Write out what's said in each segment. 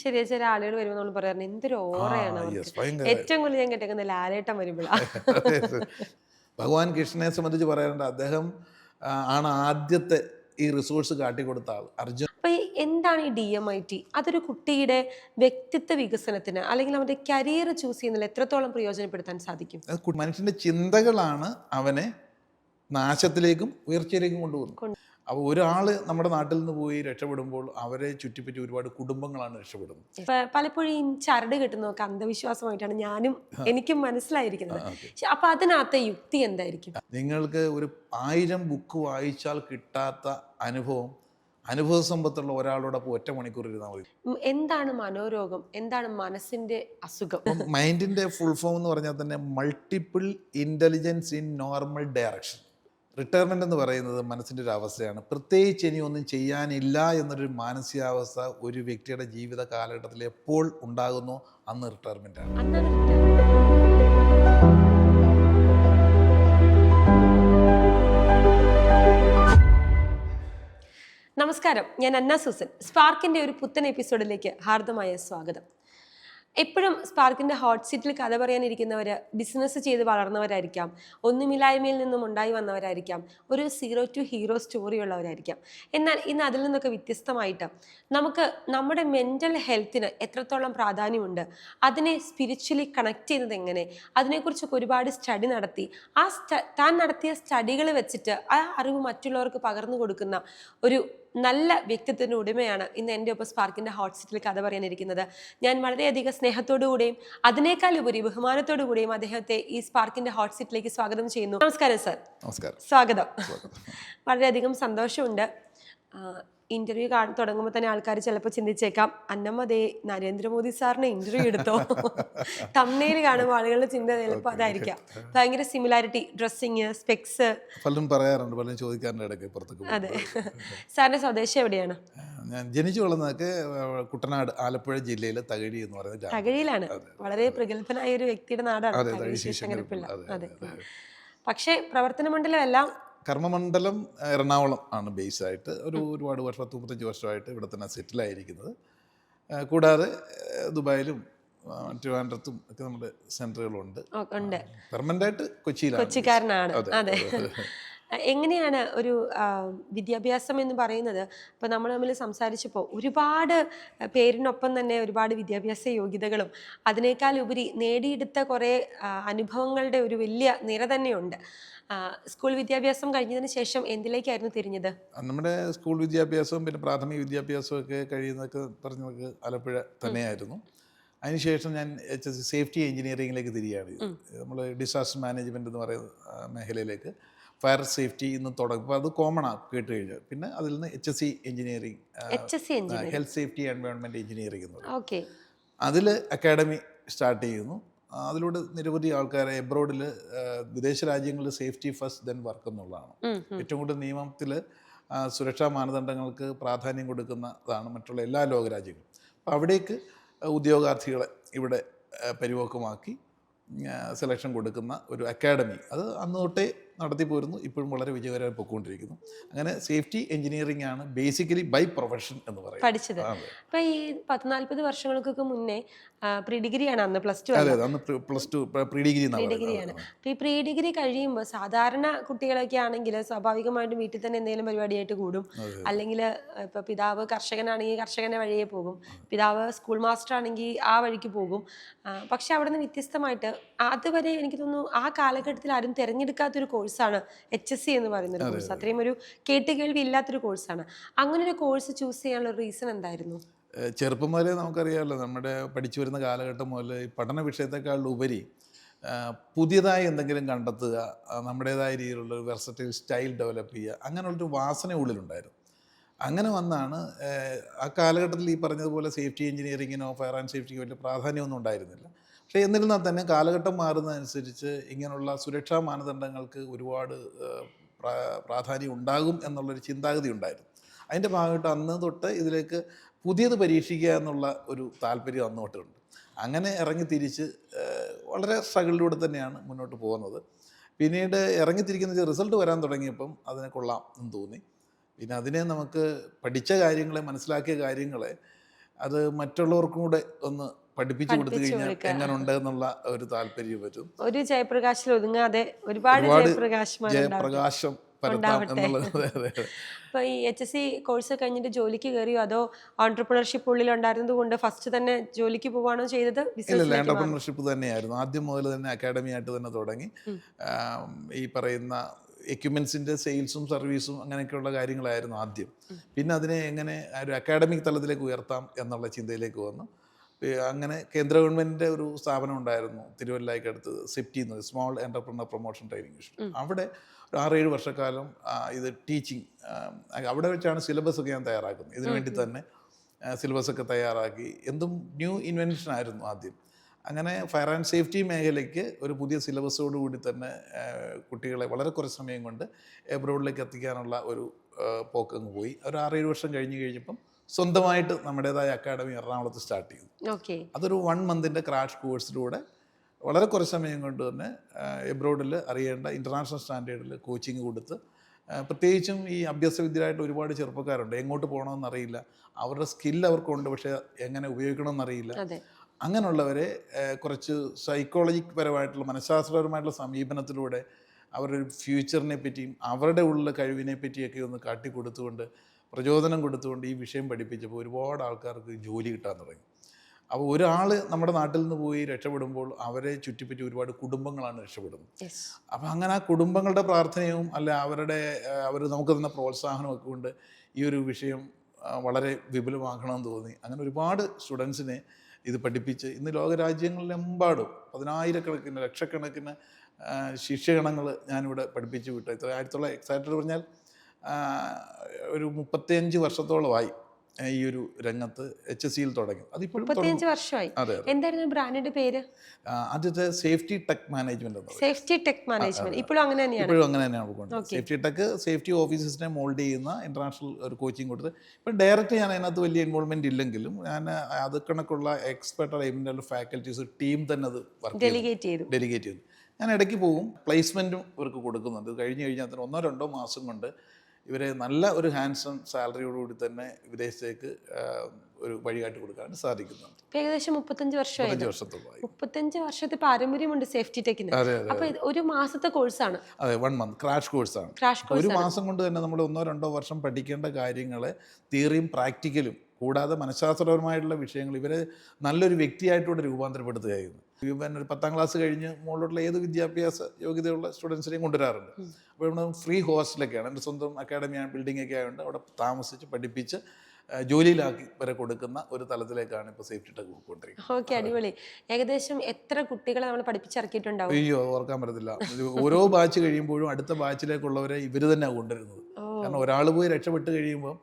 ശരിയാ, ചില ആളുകൾ വരുമ്പോൾ നമ്മൾ പറയാറുണ്ട് എന്തൊരു ഓറയാണ് അവർക്ക്. യെസ്, ഭയങ്കര. ഏറ്റവും കൂടുതൽ ഞാൻ കേട്ടേക്കുന്നത് ലാലേട്ടൻ വരുമ്പോഴാണ്. ഭഗവാൻ കൃഷ്ണനെ സംബന്ധിച്ച് പറയാറുണ്ട്, അദ്ദേഹം ആണ് ആദ്യത്തെ ഈ റിസോഴ്സ് കാട്ടിക്കൊടുത്ത ആൾ. അർജുൻ അപ്പൊ എന്താണ് ഈ DMIT? അതൊരു കുട്ടിയുടെ വ്യക്തിത്വ വികസനത്തിന് അല്ലെങ്കിൽ അവന്റെ കരിയർ ചൂസ് ചെയ്യുന്നതിൽ എത്രത്തോളം പ്രയോജനപ്പെടുത്താൻ സാധിക്കും? മനുഷ്യന്റെ ചിന്തകളാണ് അവനെ നാശത്തിലേക്കും ഉയർച്ചയിലേക്കും കൊണ്ടുപോകുന്നത്. കൊണ്ട് അപ്പോൾ ഒരാൾ നമ്മുടെ നാട്ടിൽ നിന്ന് പോയി രക്ഷപ്പെടുമ്പോൾ അവരെ ചുറ്റിപ്പറ്റി ഒരുപാട് കുടുംബങ്ങളാണ് രക്ഷപ്പെടുന്നത്. പലപ്പോഴും ഈ ചരട് കെട്ടുന്നതൊക്കെ അന്ധവിശ്വാസമായിട്ടാണ് എനിക്കും മനസ്സിലായിരിക്കുന്നത്. ഓക്കെ, അപ്പൊ അതിനകത്തെ യുക്തി എന്തായിരിക്കും? നിങ്ങൾക്ക് ഒരു 1000 ബുക്ക് വായിച്ചാൽ കിട്ടാത്ത അനുഭവ സമ്പത്തുള്ള ഒരാളോടൊപ്പം ഒറ്റ മണിക്കൂർ ഇരുന്നാൽ മതി. എന്താണ് മനോരോഗം? എന്താണ് മനസ്സിന്റെ അസുഖം? മൈൻഡിന്റെ ഫുൾ ഫോം എന്ന് പറഞ്ഞാൽ തന്നെ multiple intelligence in normal direction. Retirement എന്ന് പറയുന്നത് മനസ്സിന്റെ ഒരു അവസ്ഥയാണ്. പ്രത്യേകിച്ച് ഇനി ഒന്നും ചെയ്യാനില്ല എന്നൊരു മാനസികാവസ്ഥ ഒരു വ്യക്തിയുടെ ജീവിത കാലഘട്ടത്തിൽ എപ്പോൾ ഉണ്ടാകുന്നോ അന്ന് റിട്ടയർമെന്റ് ആണ്. അന്നാണ് നമസ്കാരം, ഞാൻ അന്ന സൂസൻ. സ്പാർക്കിന്റെ ഒരു പുത്തൻ എപ്പിസോഡിലേക്ക് ഹാർദമായ സ്വാഗതം. എപ്പോഴും സ്പാർക്കിന്റെ ഹോട്ട് സീറ്റിൽ കഥ പറയാനിരിക്കുന്നവർ ബിസിനസ് ചെയ്ത് വളർന്നവരായിരിക്കാം, ഒന്നുമില്ലായ്മയിൽ നിന്നും ഉണ്ടായി വന്നവരായിരിക്കാം, ഒരു 0 to ഹീറോ സ്റ്റോറി ഉള്ളവരായിരിക്കാം. എന്നാൽ ഇന്ന് അതിൽ നിന്നൊക്കെ വ്യത്യസ്തമായിട്ട് നമുക്ക് നമ്മുടെ മെൻ്റൽ ഹെൽത്തിന് എത്രത്തോളം പ്രാധാന്യമുണ്ട്, അതിനെ സ്പിരിച്വലി കണക്ട് ചെയ്യുന്നത് എങ്ങനെ, അതിനെക്കുറിച്ചൊക്കെ ഒരുപാട് സ്റ്റഡി നടത്തി താൻ നടത്തിയ സ്റ്റഡികൾ വെച്ചിട്ട് ആ അറിവ് മറ്റുള്ളവർക്ക് പകർന്നു കൊടുക്കുന്ന ഒരു നല്ല വ്യക്തിത്വത്തിൻ്റെ ഉടമയാണ് ഇന്ന് എൻ്റെ ഒപ്പം സ്പാർക്കിൻ്റെ ഹോട്ട് സീറ്റിൽ കഥ പറയാനിരിക്കുന്നത്. ഞാൻ വളരെയധികം സ്നേഹത്തോടു കൂടിയും അതിനേക്കാൾ ഉപരി ബഹുമാനത്തോടു കൂടിയും അദ്ദേഹത്തെ ഈ സ്പാർക്കിൻ്റെ ഹോട്ട് സീറ്റിലേക്ക് സ്വാഗതം ചെയ്യുന്നു. നമസ്കാരം സർ. നമസ്കാരം. സ്വാഗതം. വളരെയധികം സന്തോഷമുണ്ട്. ഇന്റർവ്യൂ തുടങ്ങുമ്പോൾ തന്നെ ആൾക്കാർ ചിലപ്പോൾ ചിന്തിച്ചേക്കാം, അന്നമ്മ ദേ നരേന്ദ്രമോദി സാറിന് ഇന്റർവ്യൂ എടുത്തോ. തമ്മിൽ കാണുമ്പോൾ ആളുകളുടെ ചിന്ത ചിലപ്പോൾ അതായിരിക്കാം. ഭയങ്കര സിമിലാരിറ്റി, ഡ്രസ്സിങ്, സ്പെക്സ് പലരും പറയാറുണ്ട്, പലരും ചോദിക്കാറുണ്ട് ഇടയ്ക്ക് പുറത്തേക്ക്. അതെ. സാറിന്റെ സ്വദേശം എവിടെയാണ്? ഞാൻ ജനിച്ചു വളർന്നതൊക്കെ കുട്ടനാട്, ആലപ്പുഴ ജില്ലയിലെ തകഴി എന്ന് പറയുന്നത്. തകഴിയിലാണ്. വളരെ പ്രഗത്ഭനായ ഒരു വ്യക്തിയുടെ നാടാണ് ശിവശങ്കരപ്പിള്ള. അതെ. പക്ഷേ പ്രവർത്തന മണ്ഡലം എല്ലാം കർമ്മമണ്ഡലം എറണാകുളം ആണ് ബേസ് ആയിട്ട്. ഒരുപാട് വർഷം, 35 വർഷമായിട്ട് ഇവിടെ തന്നെ സെറ്റിലായിരിക്കുന്നത്. കൂടാതെ ദുബായിലും ട്രിവാൻഡ്രത്തും ഒക്കെ നമ്മുടെ സെന്ററുകളുണ്ട്. പെർമനന്റ് ആയിട്ട് കൊച്ചിക്കാരനാണ്. അതെ. എങ്ങനെയാണ് ഒരു വിദ്യാഭ്യാസം എന്ന് പറയുന്നത്? ഇപ്പം നമ്മൾ തമ്മിൽ സംസാരിച്ചപ്പോൾ ഒരുപാട് പേരിനൊപ്പം തന്നെ ഒരുപാട് വിദ്യാഭ്യാസ യോഗ്യതകളും അതിനേക്കാൾ ഉപരി നേടിയെടുത്ത കുറേ അനുഭവങ്ങളുടെ ഒരു വലിയ നിര തന്നെയുണ്ട്. സ്കൂൾ വിദ്യാഭ്യാസം കഴിഞ്ഞതിന് ശേഷം എന്തിലേക്കായിരുന്നു തിരിഞ്ഞത്? നമ്മുടെ സ്കൂൾ വിദ്യാഭ്യാസവും പിന്നെ പ്രാഥമിക വിദ്യാഭ്യാസവും ഒക്കെ കഴിയുന്നതൊക്കെ പറഞ്ഞതൊക്കെ ആലപ്പുഴ തന്നെയായിരുന്നു. അതിനുശേഷം ഞാൻ HSC സേഫ്റ്റി എഞ്ചിനീയറിംഗിലേക്ക് തിരികെയാണ്. നമ്മൾ ഡിസാസ്റ്റർ മാനേജ്മെൻറ്റ് എന്ന് പറയുന്ന മേഖലയിലേക്ക് ഫയർ സേഫ്റ്റി ഇന്ന് തുടങ്ങും. അപ്പോൾ അത് കോമണാണ് കേട്ട് കഴിഞ്ഞാൽ. പിന്നെ അതിൽ നിന്ന് HSC engineering, health safety environment engineering എന്ന് പറയും. അതിൽ അക്കാഡമി സ്റ്റാർട്ട് ചെയ്യുന്നു. അതിലൂടെ നിരവധി ആൾക്കാരെ എബ്രോഡിൽ, വിദേശ രാജ്യങ്ങളിൽ സേഫ്റ്റി ഫസ്റ്റ് ദെൻ വർക്ക് എന്നുള്ളതാണ്. ഏറ്റവും കൂടുതൽ നിയമത്തിൽ സുരക്ഷാ മാനദണ്ഡങ്ങൾക്ക് പ്രാധാന്യം കൊടുക്കുന്നതാണ് മറ്റുള്ള എല്ലാ ലോകരാജ്യങ്ങളും. അപ്പോൾ അവിടേക്ക് ഉദ്യോഗാർത്ഥികളെ ഇവിടെ പരിവോക്കമാക്കി സെലക്ഷൻ കൊടുക്കുന്ന ഒരു അക്കാഡമി അത് അന്ന് തൊട്ടേ നടത്തി പോരുന്നു. ഇപ്പോഴും വളരെ വിജയകരമായി പോയിക്കൊണ്ടിരിക്കുന്നു. അങ്ങനെ സേഫ്റ്റി എഞ്ചിനീയറിംഗ് ആണ് ബേസിക്കലി ബൈ പ്രൊഫഷൻ എന്ന് പറയുന്നത് പഠിച്ചത്. അപ്പോൾ ഈ 40-40 വർഷങ്ങൾക്കൊക്കെ മുന്നേ പ്രീ ഡിഗ്രിയാണ് അന്ന്, +2 പ്രീ ഡിഗ്രിയാണ്. അപ്പോൾ ഈ പ്രീ ഡിഗ്രി കഴിയുമ്പോൾ സാധാരണ കുട്ടികളൊക്കെ ആണെങ്കിൽ സ്വാഭാവികമായിട്ടും വീട്ടിൽ തന്നെ എന്തെങ്കിലും പരിപാടിയായിട്ട് കൂടും. അല്ലെങ്കിൽ ഇപ്പോൾ പിതാവ് കർഷകനാണെങ്കിൽ കർഷകൻ്റെ വഴിയേ പോകും, പിതാവ് സ്കൂൾ മാസ്റ്റർ ആണെങ്കിൽ ആ വഴിക്ക് പോകും. പക്ഷെ അവിടെ നിന്ന് വ്യത്യസ്തമായിട്ട് അതുവരെ എനിക്ക് തോന്നുന്നു ആ കാലഘട്ടത്തിൽ ആരും തിരഞ്ഞെടുക്കാത്തൊരു കോഴ്സാണ് HSC എന്ന് പറയുന്നൊരു കോഴ്സ്. അത്രയും ഒരു കേട്ടുകേൾവി ഇല്ലാത്തൊരു കോഴ്സാണ്. അങ്ങനെ ഒരു കോഴ്സ് ചൂസ് ചെയ്യാനുള്ള റീസൺ എന്തായിരുന്നു? ചെറുപ്പം മുതലേ നമുക്കറിയാമല്ലോ, നമ്മുടെ പഠിച്ചു വരുന്ന കാലഘട്ടം മുതൽ ഈ പഠന വിഷയത്തെക്കാൾ ഉപരി പുതിയതായി എന്തെങ്കിലും കണ്ടെത്തുക, നമ്മുടേതായ രീതിയിലുള്ള ഒരു വെർസറ്റൈൽ സ്റ്റൈൽ ഡെവലപ്പ് ചെയ്യുക, അങ്ങനെയുള്ളൊരു വാസന ഉള്ളിലുണ്ടായിരുന്നു. അങ്ങനെ വന്നാണ് ആ കാലഘട്ടത്തിൽ ഈ പറഞ്ഞതുപോലെ സേഫ്റ്റി എഞ്ചിനീയറിങ്ങിനോ ഫയർ ആൻഡ് സേഫ്റ്റിക്കോ വലിയ പ്രാധാന്യമൊന്നും ഉണ്ടായിരുന്നില്ല. പക്ഷേ എന്നിരുന്നാൽ തന്നെ കാലഘട്ടം മാറുന്നതനുസരിച്ച് ഇങ്ങനെയുള്ള സുരക്ഷാ മാനദണ്ഡങ്ങൾക്ക് ഒരുപാട് പ്രാധാന്യം ഉണ്ടാകും എന്നുള്ളൊരു ചിന്താഗതി ഉണ്ടായിരുന്നു. അതിൻ്റെ ഭാഗമായിട്ട് അന്ന് തൊട്ട് ഇതിലേക്ക് പുതിയത് പരീക്ഷിക്കുക എന്നുള്ള ഒരു താല്പര്യം അന്ന് തൊട്ടുണ്ട്. അങ്ങനെ ഇറങ്ങി തിരിച്ച് വളരെ സ്ട്രഗിളിലൂടെ തന്നെയാണ് മുന്നോട്ട് പോകുന്നത്. പിന്നീട് ഇറങ്ങിത്തിരിക്കുന്ന റിസൾട്ട് വരാൻ തുടങ്ങിയപ്പം അതിനെ കൊള്ളാം എന്ന് തോന്നി. പിന്നെ അതിനെ നമുക്ക് പഠിച്ച കാര്യങ്ങളെ, മനസ്സിലാക്കിയ കാര്യങ്ങളെ അത് മറ്റുള്ളവർക്കും കൂടെ ഒന്ന് പഠിപ്പിച്ചു കൊടുത്തു കഴിഞ്ഞാൽ എങ്ങനെ ഉണ്ട് എന്നുള്ള ഒരു താല്പര്യം വരും. ഒരു ജയപ്രകാശിൽ ഒതുങ്ങാതെ ഒരുപാട് ജയപ്രകാശം പരത്താം എന്നുള്ളത്. ഇപ്പൊ ഈ HSC കോഴ്സ് കഴിഞ്ഞിട്ട് ജോലിക്ക് കയറിയോ അതോ ഓൺട്രപ്രണർഷിപ്പ് ഉള്ളിൽ ഉണ്ടായിരുന്നത് കൊണ്ട് ഫസ്റ്റ് തന്നെ ജോലിക്ക് പോവാണോ ചെയ്തത്? ഇല്ല, ഓൺട്രപ്രണർഷിപ്പ് തന്നെയായിരുന്നു. ആദ്യം മുതൽ തന്നെ അക്കാഡമി ആയിട്ട് തന്നെ തുടങ്ങി. ഈ പറയുന്ന എക്യുപ്മെൻസിൻ്റെ സെയിൽസും സർവീസും അങ്ങനെയൊക്കെയുള്ള കാര്യങ്ങളായിരുന്നു ആദ്യം. പിന്നെ അതിനെ എങ്ങനെ ഒരു അക്കാഡമിക് തലത്തിലേക്ക് ഉയർത്താം എന്നുള്ള ചിന്തയിലേക്ക് വന്നു. അങ്ങനെ കേന്ദ്ര ഗവൺമെൻറ്റിൻ്റെ ഒരു സ്ഥാപനം ഉണ്ടായിരുന്നു തിരുവല്ലയ്ക്കടുത്ത്, സെപ്റ്റി എന്ന്, small entrepreneur promotion training institute. അവിടെ ഒരു 6-7 വർഷക്കാലം ഇത് ടീച്ചിങ്, അവിടെ വെച്ചാണ് സിലബസൊക്കെ ഞാൻ തയ്യാറാക്കുന്നത്. ഇതിനു വേണ്ടി തന്നെ സിലബസൊക്കെ തയ്യാറാക്കി. എന്തും ന്യൂ ഇൻവെൻഷൻ ആയിരുന്നു ആദ്യം. അങ്ങനെ ഫയർ ആൻഡ് സേഫ്റ്റി മേഖലയ്ക്ക് ഒരു പുതിയ സിലബസോടുകൂടി തന്നെ കുട്ടികളെ വളരെ കുറച്ച് സമയം കൊണ്ട് എബ്രോഡിലേക്ക് എത്തിക്കാനുള്ള ഒരു പോക്കങ്ങ് പോയി. ഒരു 6-7 വർഷം കഴിഞ്ഞപ്പം സ്വന്തമായിട്ട് നമ്മുടേതായ അക്കാഡമി എറണാകുളത്ത് സ്റ്റാർട്ട് ചെയ്തു. അതൊരു 1 മന്തിൻ്റെ ക്രാഷ് കോഴ്സിലൂടെ വളരെ കുറച്ച് സമയം കൊണ്ട് തന്നെ എബ്രോഡിൽ അറിയേണ്ട ഇൻ്റർനാഷണൽ സ്റ്റാൻഡേർഡിൽ കോച്ചിങ് കൊടുത്ത്, പ്രത്യേകിച്ചും ഈ അഭ്യസ്തവിദ്യരായിട്ട് ഒരുപാട് ചെറുപ്പക്കാരുണ്ട്. എങ്ങോട്ട് പോകണമെന്നറിയില്ല, അവരുടെ സ്കിൽ അവർക്കുണ്ട്, പക്ഷേ എങ്ങനെ ഉപയോഗിക്കണമെന്നറിയില്ല. അങ്ങനെയുള്ളവരെ കുറച്ച് സൈക്കോളജിക് പരമായിട്ടുള്ള മനഃശാസ്ത്രപരമായിട്ടുള്ള സമീപനത്തിലൂടെ അവരുടെ ഫ്യൂച്ചറിനെ പറ്റിയും അവരുടെ ഉള്ള കഴിവിനെ പറ്റിയൊക്കെ ഒന്ന് കാട്ടിക്കൊടുത്തുകൊണ്ട്, പ്രചോദനം കൊടുത്തുകൊണ്ട് ഈ വിഷയം പഠിപ്പിച്ചപ്പോൾ ഒരുപാട് ആൾക്കാർക്ക് ജോലി കിട്ടാൻ തുടങ്ങി. അപ്പോൾ ഒരാൾ നമ്മുടെ നാട്ടിൽ നിന്ന് പോയി രക്ഷപ്പെടുമ്പോൾ അവരെ ചുറ്റിപ്പറ്റി ഒരുപാട് കുടുംബങ്ങളാണ് രക്ഷപ്പെടുന്നത്. അപ്പോൾ അങ്ങനെ ആ കുടുംബങ്ങളുടെ പ്രാർത്ഥനയും അല്ല അവർ നമുക്ക് തന്ന പ്രോത്സാഹനവും ഒക്കെ കൊണ്ട് ഈ ഒരു വിഷയം വളരെ വിപുലമാക്കണമെന്ന് തോന്നി. അങ്ങനെ ഒരുപാട് സ്റ്റുഡൻസിനെ ഇത് പഠിപ്പിച്ച് ഇന്ന് ലോകരാജ്യങ്ങളിലെമ്പാടും 10,000-കണക്കിന് ലക്ഷക്കണക്കിന് ശിഷ്യഗണങ്ങൾ ഞാനിവിടെ പഠിപ്പിച്ച് വിട്ടു. എക്സാക്റ്റ് പറഞ്ഞാൽ ഒരു 35 വർഷത്തോളമായി ഈ ഒരു രംഗത്ത് HSCയിൽ തുടങ്ങി. അതിപ്പോഴും 35 വർഷമായി. എന്തായിരുന്നു ബ്രാൻഡിന്റെ പേര്? ആദ്യത്തെ safety tech management. Safety tech management ഇപ്പോഴും അങ്ങനെ തന്നെയാണ്. ഇപ്പോഴും അങ്ങനെ തന്നെയാണ് പോകുന്നത്. സേഫ്റ്റി ടെക് സേഫ്റ്റി ഓഫീസേഴ്സിനെ മോൾഡ് ചെയ്യുന്ന ഇന്റർനാഷണൽ ഒരു കോച്ചിങ് കൊടുത്ത് ഇപ്പം ഡയറക്റ്റ് ഞാൻ അതിനകത്ത് വലിയ ഇൻവോൾവ്മെന്റ് ഇല്ലെങ്കിലും ഞാൻ അത് കണക്കുള്ള എക്സ്പെർട്ട് എയിമിൻ്റെ ഫാക്കൽറ്റീസ് ടീം തന്നെ അത് ഡെലിഗേറ്റ് ചെയ്തു. ഞാൻ ഇടയ്ക്ക് പോകും, പ്ലേസ്മെൻറ്റും ഇവർക്ക് കൊടുക്കുന്നുണ്ട്. കഴിഞ്ഞ് കഴിഞ്ഞാൽ 1-2 മാസം കൊണ്ട് ഇവരെ നല്ല ഒരു ഹാൻഡ്സം സാലറിയോടുകൂടി തന്നെ വിദേശത്തേക്ക് ഒരു വഴികാട്ടി കൊടുക്കാൻ സാധിക്കുന്നുണ്ട്. ഏകദേശം 35 വർഷത്തോളമായി. 35 വർഷത്തെ പാരമ്പര്യമുണ്ട് സേഫ്റ്റി ടെക്കിന്. അപ്പൊ ഒരു മാസത്തെ കോഴ്സാണ്. അതെ, 1 മന്ത് ക്രാഷ് കോഴ്സാണ്. ഒരു മാസം കൊണ്ട് തന്നെ നമ്മൾ 1-2 വർഷം പഠിക്കേണ്ട കാര്യങ്ങളെ തിയറിയും പ്രാക്ടിക്കലും കൂടാതെ മനഃശാസ്ത്രപരമായിട്ടുള്ള വിഷയങ്ങൾ ഇവരെ നല്ലൊരു വ്യക്തിയായിട്ടൂടെ രൂപാന്തരപ്പെടുത്തുകയായിരുന്നു. ഇവൻ ഒരു 10ാം ക്ലാസ് കഴിഞ്ഞ് മുകളിലുള്ള ഏത് വിദ്യാഭ്യാസ യോഗ്യതയുള്ള സ്റ്റുഡൻസിനെയും കൊണ്ടുവരാറുണ്ട്. അപ്പോൾ ഇവിടെ ഫ്രീ ഹോസ്റ്റലൊക്കെയാണ്, എൻ്റെ സ്വന്തം അക്കാഡമിയാണ്, ബിൽഡിങ്ങൊക്കെ ആയതുകൊണ്ട് അവിടെ താമസിച്ച് പഠിപ്പിച്ച് ജോലിയിലാക്കി വരെ കൊടുക്കുന്ന ഒരു തലത്തിലേക്കാണ് ഇപ്പോൾ സേഫ്റ്റി ടെക് കൊണ്ടിരിക്കുന്നത്. ഓക്കെ, അടിപൊളി. ഏകദേശം എത്ര കുട്ടികളെ നമ്മൾ പഠിപ്പിച്ചിറക്കിയിട്ടുണ്ടാവും? അയ്യോ, ഓർക്കാൻ പറ്റത്തില്ല. ഓരോ ബാച്ച് കഴിയുമ്പോഴും അടുത്ത ബാച്ചിലേക്കുള്ളവരെ ഇവർ തന്നെയാണ് കൊണ്ടുവരുന്നത്. കാരണം ഒരാൾ പോയി രക്ഷപ്പെട്ട് കഴിയുമ്പോൾ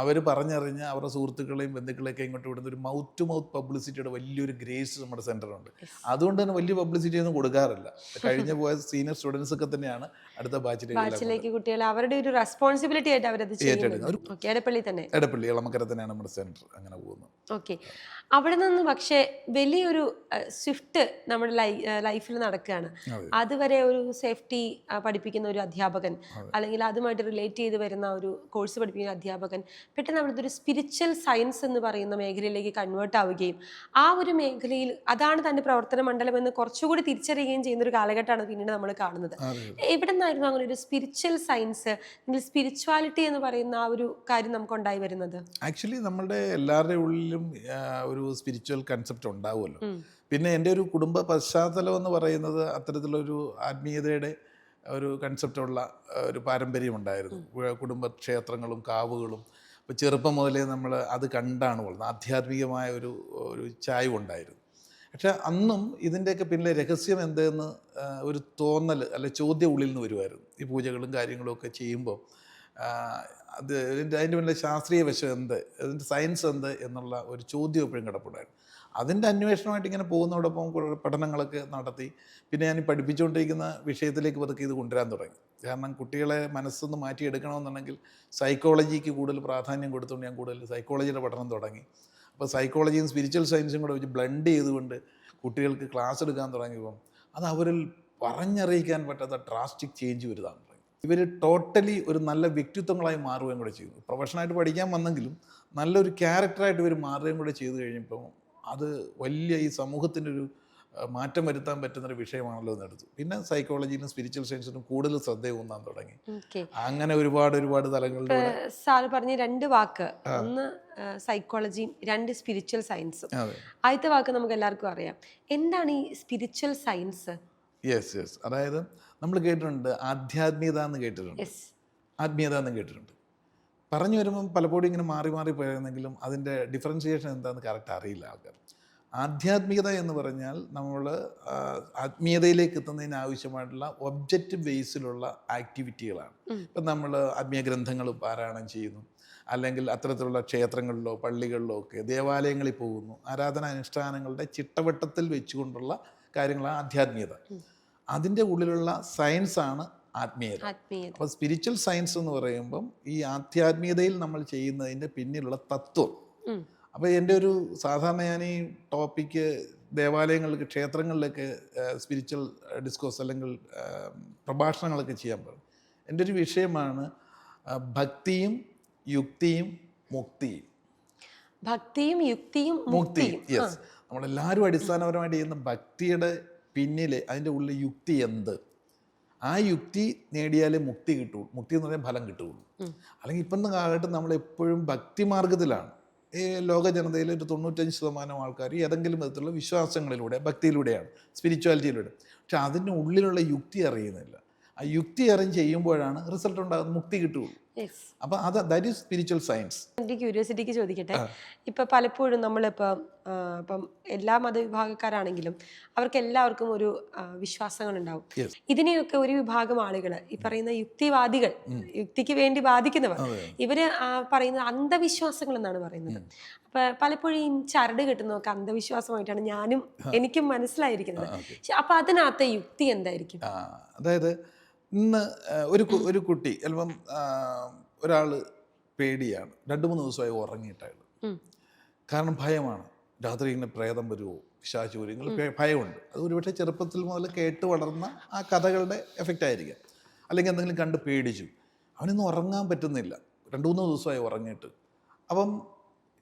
അവർ പറഞ്ഞറിഞ്ഞ് അവരുടെ സുഹൃത്തുക്കളെയും ബന്ധുക്കളെയൊക്കെ ഇങ്ങോട്ട് വിടുന്ന ഒരു മൗത്ത് ടു മൗത്ത് പബ്ലിസിറ്റിയുടെ വലിയൊരു ഗ്രേസ് നമ്മുടെ സെൻ്ററുണ്ട്. അതുകൊണ്ട് തന്നെ വലിയ പബ്ലിസിറ്റി ഒന്നും കൊടുക്കാറില്ല. കഴിഞ്ഞ പോയ സീനിയർ സ്റ്റുഡൻസ് ഒക്കെ തന്നെയാണ് അടുത്ത ബാച്ചിലേക്ക് കുട്ടികൾ അവരുടെ ഒരു റെസ്പോൺസിബിലിറ്റി ആയിട്ട് അവരത് ചെയ്യുന്നത്. എടപ്പള്ളി ഇളമക്കര തന്നെയാണ് നമ്മുടെ സെൻറ്റർ. അങ്ങനെ പോകുന്നു. ഓക്കെ, അവിടെ നിന്ന് പക്ഷേ വലിയൊരു സ്വിഫ്റ്റ് നമ്മുടെ ലൈഫിൽ നടക്കുകയാണ്. അതുവരെ ഒരു സേഫ്റ്റി പഠിപ്പിക്കുന്ന ഒരു അധ്യാപകൻ അല്ലെങ്കിൽ അതുമായിട്ട് റിലേറ്റ് ചെയ്ത് വരുന്ന ഒരു കോഴ്സ് പഠിപ്പിക്കുന്ന അധ്യാപകൻ പെട്ടെന്ന് അവിടുത്തെ ഒരു സ്പിരിച്വൽ സയൻസ് എന്ന് പറയുന്ന മേഖലയിലേക്ക് കൺവേർട്ട് ആവുകയും ആ ഒരു മേഖലയിൽ അതാണ് തൻ്റെ പ്രവർത്തന മണ്ഡലം എന്ന് കുറച്ചുകൂടി തിരിച്ചറിയുകയും ചെയ്യുന്ന ഒരു കാലഘട്ടമാണ് പിന്നീട് നമ്മൾ കാണുന്നത്. എവിടെ നിന്നായിരുന്നു അങ്ങനെ ഒരു സ്പിരിച്വൽ സയൻസ് അല്ലെങ്കിൽ സ്പിരിച്വാലിറ്റി എന്ന് പറയുന്ന ആ ഒരു കാര്യം നമുക്ക് ഉണ്ടായി വരുന്നത്? ആക്ച്വലി നമ്മളുടെ എല്ലാവരുടെ ഉള്ളിലും ഒരു സ്പിരിച്വൽ കൺസെപ്റ്റ് ഉണ്ടാവുമല്ലോ. പിന്നെ എൻ്റെ ഒരു കുടുംബ പശ്ചാത്തലം എന്ന് പറയുന്നത് അത്തരത്തിലൊരു ആത്മീയതയുടെ ഒരു കൺസെപ്റ്റുള്ള ഒരു പാരമ്പര്യമുണ്ടായിരുന്നു. കുടുംബക്ഷേത്രങ്ങളും കാവുകളും. അപ്പോൾ ചെറുപ്പം മുതലേ നമ്മൾ അത് കണ്ടാണ് വളർന്നത്. ആധ്യാത്മികമായ ഒരു ചായ്വുണ്ടായിരുന്നു. പക്ഷെ അന്നും ഇതിൻ്റെയൊക്കെ പിന്നിലെ രഹസ്യം എന്തെന്ന് ഒരു തോന്നൽ അല്ലെ ചോദ്യം ഉള്ളിൽ നിന്ന് വരുമായിരുന്നു. ഈ പൂജകളും കാര്യങ്ങളും ഒക്കെ ചെയ്യുമ്പോൾ അതിൻ്റെ പിന്നിലെ ശാസ്ത്രീയ വശം എന്ത്, അതിൻ്റെ സയൻസ് എന്ത് എന്നുള്ള ഒരു ചോദ്യം എപ്പോഴും കിടപ്പുണ്ടായിരുന്നു. അതിൻ്റെ അന്വേഷണമായിട്ട് ഇങ്ങനെ പോകുന്നതോടൊപ്പം പഠനങ്ങളൊക്കെ നടത്തി പിന്നെ ഞാൻ പഠിപ്പിച്ചുകൊണ്ടിരിക്കുന്ന വിഷയത്തിലേക്ക് പതുക്കെ ഇത് കൊണ്ടുവരാൻ തുടങ്ങി. കാരണം കുട്ടികളെ മനസ്സൊന്ന് മാറ്റിയെടുക്കണമെന്നുണ്ടെങ്കിൽ സൈക്കോളജിക്ക് കൂടുതൽ പ്രാധാന്യം കൊടുത്തുകൊണ്ട് ഞാൻ കൂടുതൽ സൈക്കോളജിയുടെ പഠനം തുടങ്ങി. അപ്പോൾ സൈക്കോളജിയും സ്പിരിച്വൽ സയൻസും കൂടെ വെച്ച് ബ്ലെൻഡ് ചെയ്തുകൊണ്ട് കുട്ടികൾക്ക് ക്ലാസ് എടുക്കാൻ തുടങ്ങിയപ്പം അത് അവരിൽ പറഞ്ഞറിയിക്കാൻ പറ്റാത്ത ഡ്രാസ്റ്റിക് ചേഞ്ച് വരുന്നതാണ്. ഇവർ ടോട്ടലി ഒരു നല്ല വ്യക്തിത്വങ്ങളായി മാറുകയും കൂടെ ചെയ്തു. പ്രൊഫഷനായിട്ട് പഠിക്കാൻ വന്നെങ്കിലും നല്ലൊരു ക്യാരക്ടറായിട്ട് ഇവർ മാറുകയും കൂടെ ചെയ്തു കഴിഞ്ഞപ്പോൾ അത് വലിയ ഈ സമൂഹത്തിൻ്റെ ഒരു മാറ്റം വരുത്താൻ പറ്റുന്നൊരു വിഷയമാണല്ലോ എന്നെടുത്തു. പിന്നെ സൈക്കോളജിയിലും സ്പിരിച്വൽ സയൻസിനും കൂടുതൽ ശ്രദ്ധ ഊന്നാൻ തുടങ്ങി. അങ്ങനെ ഒരുപാട് തലങ്ങളിലൂടെ സാർ പറഞ്ഞ 2 വാക്ക്, ഒന്ന് സൈക്കോളജിയും 2 സ്പിരിച്വൽ സയൻസും. ആദ്യത്തെ വാക്ക് നമുക്ക് എല്ലാവർക്കും അറിയാം. എന്താണ് ഈ സ്പിരിച്വൽ സയൻസ്? യെസ് അതായത് നമ്മൾ കേട്ടിട്ടുണ്ട് ആധ്യാത്മികത എന്ന് കേട്ടിട്ടുണ്ട്, ആത്മീയത എന്ന് കേട്ടിട്ടുണ്ട്. പറഞ്ഞു വരുമ്പം പലപ്പോഴും ഇങ്ങനെ മാറി പറയുന്നെങ്കിലും അതിൻ്റെ ഡിഫറൻസിയേഷൻ എന്താണെന്ന് കറക്റ്റ് അറിയില്ല ആൾക്കാർ. ആധ്യാത്മികത എന്ന് പറഞ്ഞാൽ നമ്മൾ ആത്മീയതയിലേക്ക് എത്തുന്നതിന് ആവശ്യമായിട്ടുള്ള ഒബ്ജക്റ്റീവ് ബേസിലുള്ള ആക്ടിവിറ്റികളാണ്. ഇപ്പം നമ്മൾ ആത്മീയ ഗ്രന്ഥങ്ങൾ പാരായണം ചെയ്യുന്നു, അല്ലെങ്കിൽ അത്തരത്തിലുള്ള ക്ഷേത്രങ്ങളിലോ പള്ളികളിലോ ഒക്കെ ദേവാലയങ്ങളിൽ പോകുന്നു, ആരാധനാനുഷ്ഠാനങ്ങളുടെ ചിട്ടവട്ടത്തിൽ വെച്ചുകൊണ്ടുള്ള കാര്യങ്ങളാണ് ആധ്യാത്മികത. അതിൻ്റെ ഉള്ളിലുള്ള സയൻസാണ് ആത്മീയത. അപ്പോൾ സ്പിരിച്വൽ സയൻസ് എന്ന് പറയുമ്പം ഈ ആധ്യാത്മികതയിൽ നമ്മൾ ചെയ്യുന്നതിൻ്റെ പിന്നിലുള്ള തത്വം. അപ്പോൾ എൻ്റെ ഒരു സാധാരണ ഞാൻ ഈ ടോപ്പിക്ക് ദേവാലയങ്ങളിലേക്ക് ക്ഷേത്രങ്ങളിലൊക്കെ സ്പിരിച്വൽ ഡിസ്കോഴ്സ് അല്ലെങ്കിൽ പ്രഭാഷണങ്ങളൊക്കെ ചെയ്യാൻ പറയും. എൻ്റെ ഒരു വിഷയമാണ് ഭക്തിയും യുക്തിയും മുക്തിയും. ഭക്തിയും യുക്തിയും മുക്തിയും. യെസ്, നമ്മളെല്ലാവരും അടിസ്ഥാനപരമായിട്ട് ചെയ്യുന്ന ഭക്തിയുടെ പിന്നിൽ അതിൻ്റെ ഉള്ളിൽ യുക്തി എന്ത്, ആ യുക്തി നേടിയാലേ മുക്തി കിട്ടുള്ളൂ. മുക്തി എന്ന് പറഞ്ഞാൽ ഫലം കിട്ടുകയുള്ളൂ. അല്ലെങ്കിൽ ഇപ്പോഴത്തെ കാലഘട്ടം നമ്മളെപ്പോഴും ഭക്തിമാർഗത്തിലാണ്. ഈ ലോക ജനതയിൽ ഒരു 95% ആൾക്കാർ ഏതെങ്കിലും വിധത്തിലുള്ള വിശ്വാസങ്ങളിലൂടെ ഭക്തിയിലൂടെയാണ്, സ്പിരിച്വാലിറ്റിയിലൂടെ. പക്ഷെ അതിൻ്റെ ഉള്ളിലുള്ള യുക്തി അറിയുന്നില്ല. ആ യുക്തി അറിഞ്ഞ് ചെയ്യുമ്പോഴാണ് റിസൾട്ട് ഉണ്ടാകുന്നത്, മുക്തി കിട്ടുകയുള്ളൂ. അപ്പം ദാറ്റ് ഈസ് സ്പിരിച്വൽ സയൻസ്. എൻ്റെ ക്യൂരിയോസിറ്റിക്ക് ചോദിക്കട്ടെ, ഇപ്പം പലപ്പോഴും നമ്മളിപ്പം ഇപ്പം എല്ലാ മതവിഭാഗക്കാരാണെങ്കിലും അവർക്ക് എല്ലാവർക്കും ഒരു വിശ്വാസങ്ങളുണ്ടാവും. ഇതിനെയൊക്കെ ഒരു വിഭാഗം ആളുകൾ, ഈ പറയുന്ന യുക്തിവാദികൾ, യുക്തിക്ക് വേണ്ടി വാദിക്കുന്നവർ, ഇവര് പറയുന്നത് അന്ധവിശ്വാസങ്ങൾ എന്നാണ് പറയുന്നത്. അപ്പൊ പലപ്പോഴും ഈ ചരട് കെട്ടുന്നതൊക്കെ അന്ധവിശ്വാസമായിട്ടാണ് എനിക്കും മനസ്സിലായിരിക്കുന്നത്. അപ്പൊ അതിനകത്തെ യുക്തി എന്തായിരിക്കും? അതായത് ഇന്ന് ഒരു കുട്ടി ചിലപ്പം ഒരാൾ പേടിയാണ്, 2-3 ദിവസമായി ഉറങ്ങിയിട്ടാണ്. കാരണം ഭയമാണ്, രാത്രി ഇങ്ങനെ പ്രേതം വരുമോ, പിശാച് വരുമോ, ഭയമുണ്ട്. അത് ഒരുപക്ഷെ ചെറുപ്പത്തിൽ മുതൽ കേട്ട് വളർന്ന ആ കഥകളുടെ എഫക്റ്റ് ആയിരിക്കാം. അല്ലെങ്കിൽ എന്തെങ്കിലും കണ്ട് പേടിച്ചു, അവനൊന്നും ഉറങ്ങാൻ പറ്റുന്നില്ല, 2-3 ദിവസമായി ഉറങ്ങിയിട്ട്. അപ്പം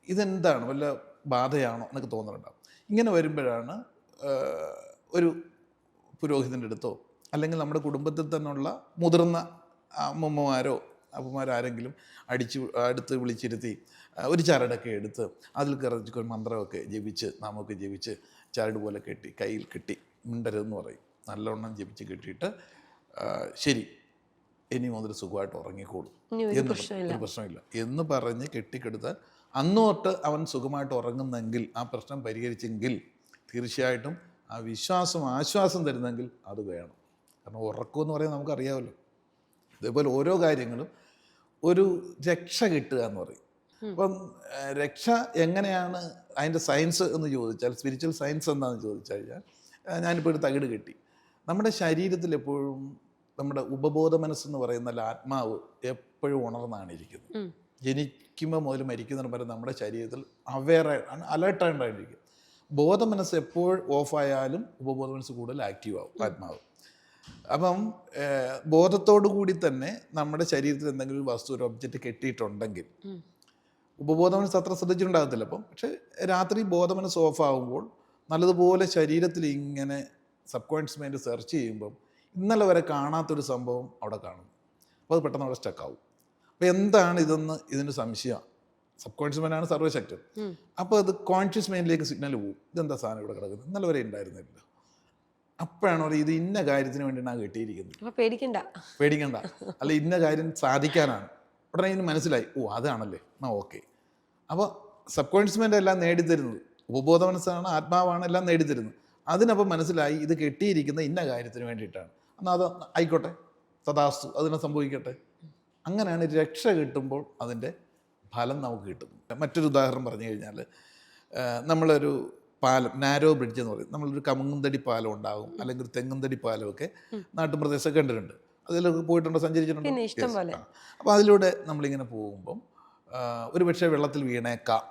ഇതെന്താണ്, വല്ല ബാധയാണോ എന്നൊക്കെ തോന്നുന്നുണ്ടാവും. ഇങ്ങനെ വരുമ്പോഴാണ് ഒരു പുരോഹിതൻ്റെ അടുത്തോ അല്ലെങ്കിൽ നമ്മുടെ കുടുംബത്തിൽ തന്നെയുള്ള മുതിർന്ന അമ്മമാരോ അപ്പന്മാരോ ആരെങ്കിലും അടുത്ത് വിളിച്ചിരുത്തി ഒരു ചരടൊക്കെ എടുത്ത് അതിൽ കുറച്ച് മന്ത്രമൊക്കെ ജപിച്ച് നമുക്ക് ജപിച്ച് ചരട് പോലെ കെട്ടി കയ്യിൽ കെട്ടി മിണ്ടരുതെന്ന് പറയും. നല്ലവണ്ണം ജപിച്ച് കെട്ടിയിട്ട് ശരി ഇനി മുതൽ സുഖമായിട്ട് ഉറങ്ങിക്കോളും, ഒരു പ്രശ്നമില്ല എന്ന് പറഞ്ഞ് കെട്ടിക്കെടുത്താൽ അന്ന് തൊട്ട് അവൻ സുഖമായിട്ട് ഉറങ്ങുന്നെങ്കിൽ, ആ പ്രശ്നം പരിഹരിച്ചെങ്കിൽ, തീർച്ചയായിട്ടും ആ വിശ്വാസം ആശ്വാസം തരുന്നെങ്കിൽ അത് വേണം. കാരണം ഉറക്കമെന്ന് പറയാൻ നമുക്കറിയാമല്ലോ. ഇതേപോലെ ഓരോ കാര്യങ്ങളും ഒരു രക്ഷ കിട്ടുക എന്ന് പറയും. അപ്പം രക്ഷ എങ്ങനെയാണ് അതിൻ്റെ സയൻസ് എന്ന് ചോദിച്ചാൽ, സ്പിരിച്വൽ സയൻസ് എന്താണെന്ന് ചോദിച്ചു കഴിഞ്ഞാൽ, ഞാനിപ്പോൾ ഒരു തകിട് കെട്ടി, നമ്മുടെ ശരീരത്തിൽ എപ്പോഴും നമ്മുടെ ഉപബോധ മനസ്സെന്ന് പറയുന്ന ആത്മാവ് എപ്പോഴും ഉണർന്നാണ് ഇരിക്കുന്നത്. ജനിക്കുമ്പോൾ മുതൽ മരിക്കുന്നതിന് വരെ നമ്മുടെ ശരീരത്തിൽ അവെയറാണ്, അലേർട്ടായിട്ടായിരിക്കും. ബോധ മനസ്സ് എപ്പോൾ ഓഫായാലും ഉപബോധ മനസ്സ് കൂടുതൽ ആക്റ്റീവ് ആവും, ആത്മാവ്. അപ്പം ബോധത്തോടു കൂടി തന്നെ നമ്മുടെ ശരീരത്തിൽ എന്തെങ്കിലും ഒരു വസ്തു, ഒരു ഒബ്ജക്റ്റ് കെട്ടിയിട്ടുണ്ടെങ്കിൽ ഉപബോധ മനസ്സ് അത്ര ശ്രദ്ധിച്ചിട്ടുണ്ടാകത്തില്ല. അപ്പം പക്ഷെ രാത്രി ബോധ മനസ്സ് ഓഫാകുമ്പോൾ നല്ലതുപോലെ ശരീരത്തിൽ ഇങ്ങനെ സബ് കോൺഷ്യസ് മൈൻഡ് സെർച്ച് ചെയ്യുമ്പം ഇന്നലെ വരെ കാണാത്തൊരു സംഭവം അവിടെ കാണും. അപ്പോൾ അത് പെട്ടെന്ന് അവിടെ സ്റ്റക്കാവും. അപ്പോൾ എന്താണ് ഇതെന്ന് ഇതിന് സംശയമാണ്. സബ് കോൺഷ്യസ് മൈൻഡാണ് സർവ്വശക്തൻ. അപ്പോൾ അത് കോൺഷ്യസ് മൈൻഡിലേക്ക് സിഗ്നൽ പോകും, ഇതെന്താ സാധനം ഇവിടെ കിടക്കുന്നത്, ഇന്നലെ വരെ ഉണ്ടായിരുന്നില്ല. അപ്പോഴാണ് പറയുക ഇത് ഇന്ന കാര്യത്തിന് വേണ്ടിയാണ് കെട്ടിയിരിക്കുന്നത്, പേടിക്കണ്ട, അല്ല ഇന്ന കാര്യം സാധിക്കാനാണ്. ഉടനെ ഇതിന് മനസ്സിലായി, ഓ അതാണല്ലേ, എന്നാൽ ഓക്കെ. അപ്പോൾ സബ് കോൺഷ്യസ് മൈൻഡ് എല്ലാം നേടിത്തരുന്നത്, ഉപബോധ മനസ്സാണ്, ആത്മാവാണ് എല്ലാം നേടിത്തരുന്നത്. അതിനപ്പം മനസ്സിലായി ഇത് കെട്ടിയിരിക്കുന്ന ഇന്ന കാര്യത്തിന് വേണ്ടിയിട്ടാണ്, എന്നാൽ അത് ആയിക്കോട്ടെ, തഥാസ്തു, അതിനെ സംഭവിക്കട്ടെ. അങ്ങനെയാണ് രക്ഷ കിട്ടുമ്പോൾ അതിൻ്റെ ഫലം നമുക്ക് കിട്ടുന്നത്. മറ്റൊരു ഉദാഹരണം പറഞ്ഞു കഴിഞ്ഞാൽ, നമ്മളൊരു പാലം, നാരോ ബ്രിഡ്ജ് എന്ന് പറയും, നമ്മളൊരു കമുങ്ങുന്തടി പാലം ഉണ്ടാകും, അല്ലെങ്കിൽ ഒരു തെങ്ങുന്തടി പാലമൊക്കെ നാട്ടുപ്രദേശമൊക്കെ കണ്ടിട്ടുണ്ട്. അതിലൊക്കെ പോയിട്ടുണ്ടോ, സഞ്ചരിച്ചിട്ടുണ്ടോ? അപ്പോൾ അതിലൂടെ നമ്മളിങ്ങനെ പോകുമ്പം ഒരു പക്ഷേ വെള്ളത്തിൽ വീണേക്കാം.